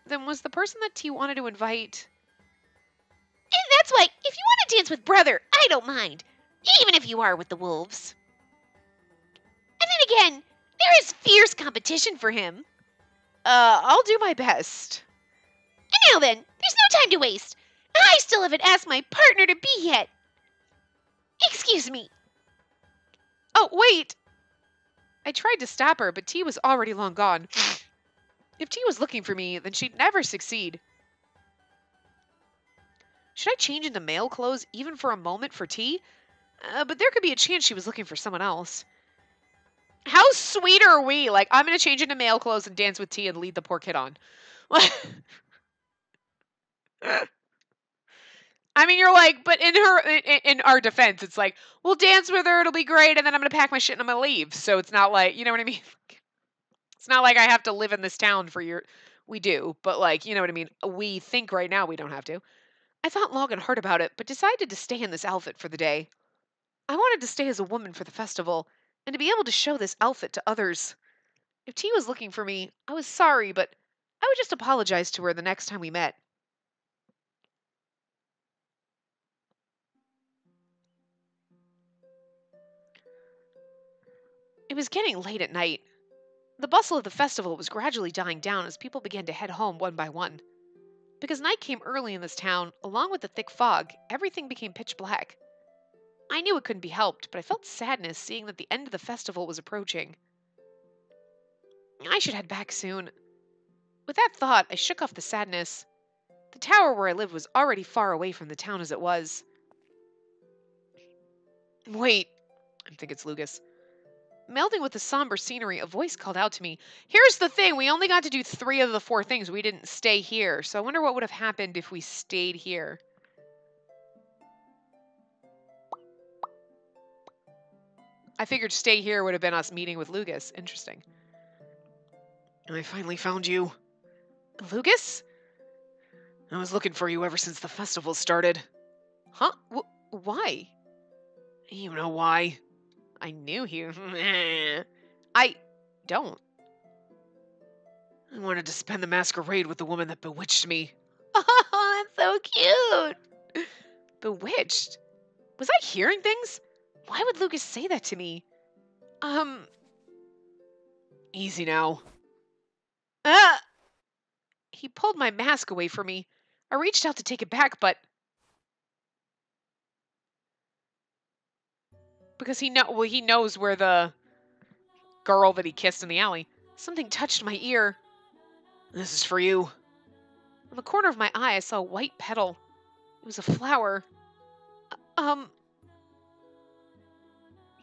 Then was the person that T wanted to invite... And that's why, if you want to dance with brother, I don't mind. Even if you are with the wolves. And then again, there is fierce competition for him. I'll do my best. And now then, there's no time to waste. I still haven't asked my partner to be yet. Excuse me. Oh, wait. I tried to stop her, but T was already long gone. If T was looking for me, then she'd never succeed. Should I change into male clothes even for a moment for T? But there could be a chance she was looking for someone else. How sweet are we? Like, I'm gonna change into male clothes and dance with T and lead the poor kid on. I mean, you're like, but in our defense, it's like, we'll dance with her, it'll be great, and then I'm gonna pack my shit and I'm gonna leave. So it's not like, you know what I mean? It's not like I have to live in this town for your. We do, but like, you know what I mean? We think right now we don't have to. I thought long and hard about it, but decided to stay in this outfit for the day. I wanted to stay as a woman for the festival, and to be able to show this outfit to others. If T was looking for me, I was sorry, but I would just apologize to her the next time we met. It was getting late at night. The bustle of the festival was gradually dying down as people began to head home one by one. Because night came early in this town, along with the thick fog, everything became pitch black. I knew it couldn't be helped, but I felt sadness seeing that the end of the festival was approaching. I should head back soon. With that thought, I shook off the sadness. The tower where I lived was already far away from the town as it was. Wait, I think it's Lucas. Melding with the somber scenery, a voice called out to me. Here's the thing, we only got to do 3 of the 4 things. We didn't stay here, so I wonder what would have happened if we stayed here. I figured stay here would have been us meeting with Lucas. Interesting. I finally found you. Lucas? I was looking for you ever since the festival started. Huh? Why? You know why. I knew you. I don't. I wanted to spend the masquerade with the woman that bewitched me. Oh, that's so cute. Bewitched? Was I hearing things? Why would Lucas say that to me? Easy now. He pulled my mask away from me. I reached out to take it back, but because he knows where the girl that he kissed in the alley. Something touched my ear. This is for you. On the corner of my eye, I saw a white petal. It was a flower.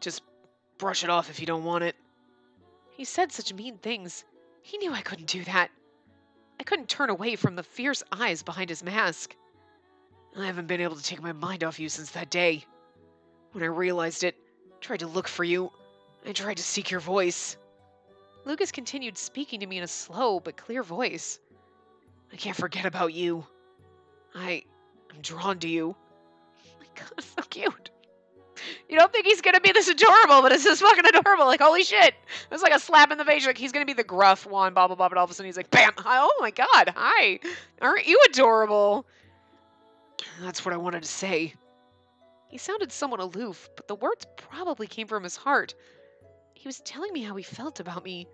Just brush it off if you don't want it. He said such mean things. He knew I couldn't do that. I couldn't turn away from the fierce eyes behind his mask. I haven't been able to take my mind off you since that day. When I realized it, I tried to look for you. I tried to seek your voice. Lucas continued speaking to me in a slow but clear voice. I can't forget about you. I'm drawn to you. Oh my God, so cute. You don't think he's gonna be this adorable, but it's just fucking adorable. Like, holy shit. It's like a slap in the face. Like, he's gonna be the gruff one, blah, blah, blah, but all of a sudden he's like, bam. Oh my God, hi. Aren't you adorable? That's what I wanted to say. He sounded somewhat aloof, but the words probably came from his heart. He was telling me how he felt about me.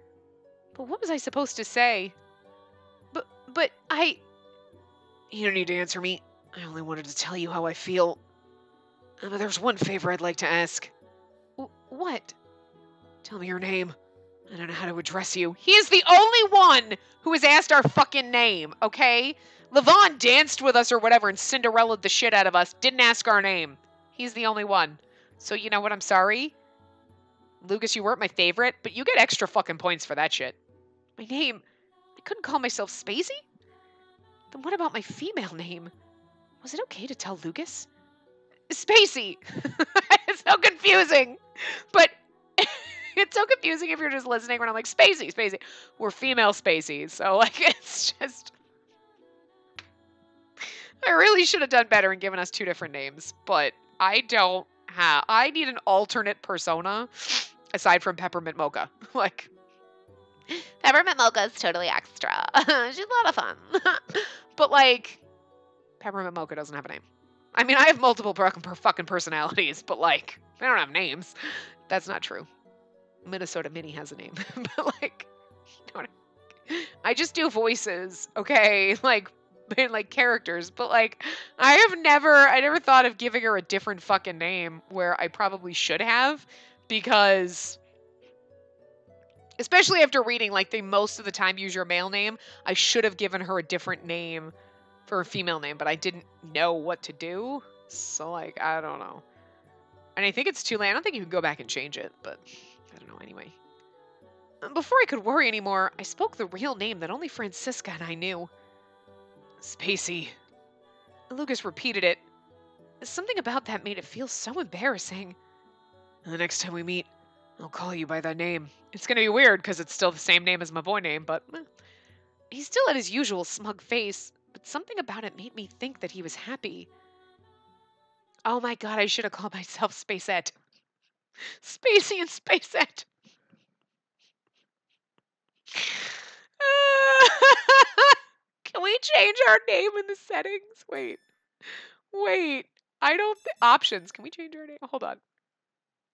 But what was I supposed to say? But I... You don't need to answer me. I only wanted to tell you how I feel. There's one favor I'd like to ask. What? Tell me your name. I don't know how to address you. He is the only one who has asked our fucking name, okay? Levon danced with us or whatever and Cinderella'd the shit out of us. Didn't ask our name. He's the only one. So you know what? I'm sorry. Lucas, you weren't my favorite, but you get extra fucking points for that shit. My name? I couldn't call myself Spacey? Then what about my female name? Was it okay to tell Lucas? Spacey! It's so confusing. But it's so confusing if you're just listening when I'm like, Spacey. We're female Spaceys. So, like, it's just... I really should have done better and given us 2 different names. But I don't have... I need an alternate persona aside from Peppermint Mocha. Like, Peppermint Mocha is totally extra. She's a lot of fun. But, like, Peppermint Mocha doesn't have a name. I mean, I have multiple fucking personalities, but, like, they don't have names. That's not true. Minnesota Minnie has a name. But, like, you know I just do voices, okay? Like characters. But, like, I never thought of giving her a different fucking name where I probably should have. Because, especially after reading, like, they most of the time use your male name, I should have given her a different name for a female name, but I didn't know what to do. So, like, I don't know. And I think it's too late. I don't think you can go back and change it, but I don't know anyway. Before I could worry anymore, I spoke the real name that only Francisca and I knew. Spacey. Lucas repeated it. Something about that made it feel so embarrassing. The next time we meet, I'll call you by that name. It's gonna be weird because it's still the same name as my boy name, but he still had his usual smug face, but something about it made me think that he was happy. Oh my god, I should have called myself Spacette. Spacey and Spacette. Can we change our name in the settings? Wait. I don't options. Can we change our name? Hold on.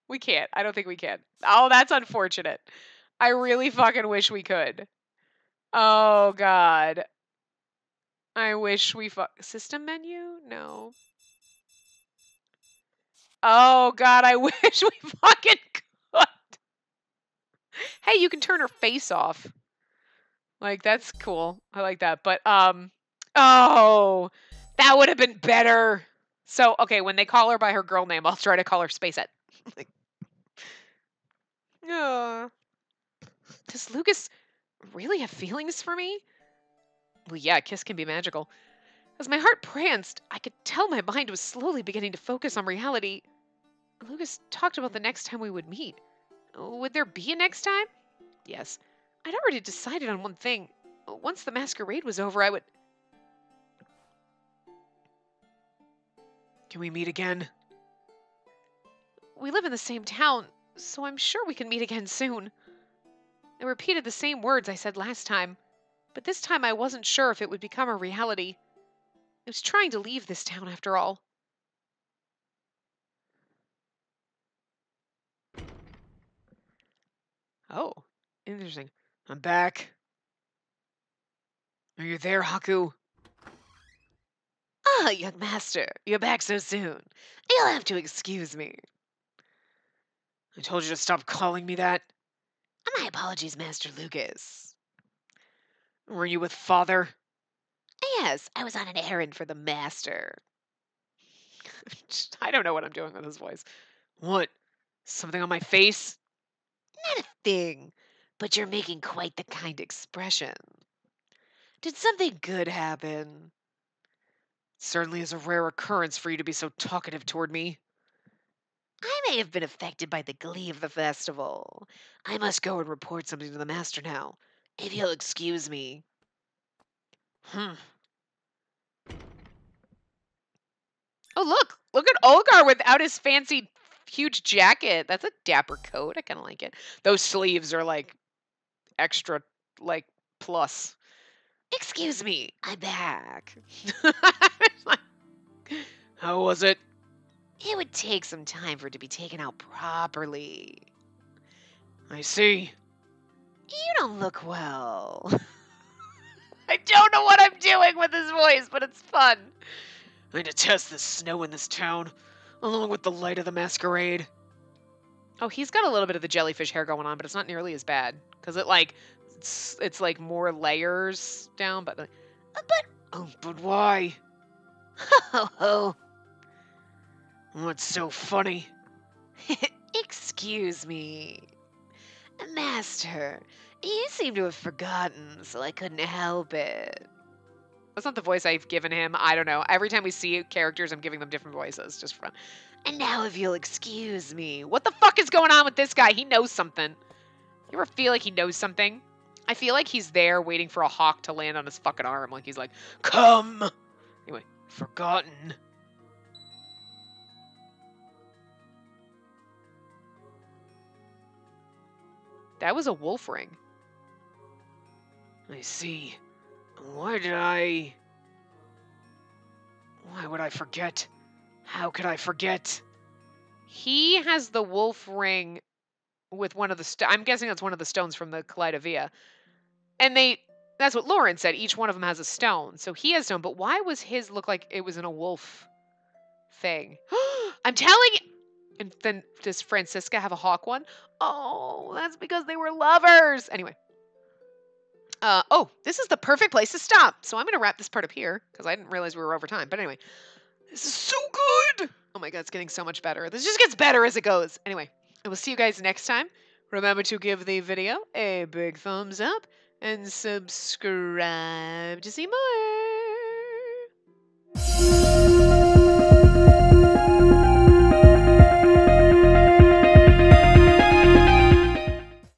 We can't. I don't think we can. Oh, that's unfortunate. I really fucking wish we could. Oh god. I wish we system menu? No. Oh god, I wish we fucking could. Hey, you can turn her face off. Like, that's cool. I like that. But oh, that would have been better. So, okay, when they call her by her girl name, I'll try to call her Spacette. Like, does Lucas really have feelings for me? Well, yeah, a kiss can be magical. As my heart pranced, I could tell my mind was slowly beginning to focus on reality. Lucas talked about the next time we would meet. Would there be a next time? Yes. I'd already decided on one thing. Once the masquerade was over, I would... Can we meet again? We live in the same town, so I'm sure we can meet again soon. I repeated the same words I said last time, but this time I wasn't sure if it would become a reality. I was trying to leave this town after all. Oh, interesting. I'm back. Are you there, Haku? Ah, young master, you're back so soon. You'll have to excuse me. I told you to stop calling me that. My apologies, Master Lucas. Were you with Father? Yes, I was on an errand for the master. I don't know what I'm doing with his voice. What? Something on my face? Not a thing, but you're making quite the kind expression. Did something good happen? Certainly is a rare occurrence for you to be so talkative toward me. I may have been affected by the glee of the festival. I must go and report something to the master now, if you'll excuse me. Oh, look at Olgar without his fancy huge jacket. That's a dapper coat. I kind of like it. Those sleeves are like extra, like plus. Excuse me, I'm back. How was it? It would take some time for it to be taken out properly. I see. You don't look well. I don't know what I'm doing with his voice, but it's fun. I detest the snow in this town, along with the light of the masquerade. Oh, he's got a little bit of the jellyfish hair going on, but it's not nearly as bad. Because it's like more layers down, but but why? Ho ho. What's so funny? Excuse me. Master, you seem to have forgotten, so I couldn't help it. That's not the voice I've given him. I don't know. Every time we see characters, I'm giving them different voices, just for fun. And now if you'll excuse me. What the fuck is going on with this guy? He knows something. You ever feel like he knows something? I feel like he's there waiting for a hawk to land on his fucking arm. Like he's like, come! Anyway, forgotten. That was a wolf ring. I see. Why would I forget? How could I forget? He has the wolf ring with one of the I'm guessing that's one of the stones from the Kaleidovia. And that's what Lauren said. Each one of them has a stone. So he has stone, but why was his look like it was in a wolf thing? I'm telling you. And then does Francisca have a hawk one? Oh, that's because they were lovers. Anyway. Oh, this is the perfect place to stop. So I'm going to wrap this part up here because I didn't realize we were over time. But anyway, this is so good. Oh my God, it's getting so much better. This just gets better as it goes. Anyway, I will see you guys next time Remember to give the video a big thumbs up and subscribe to see more.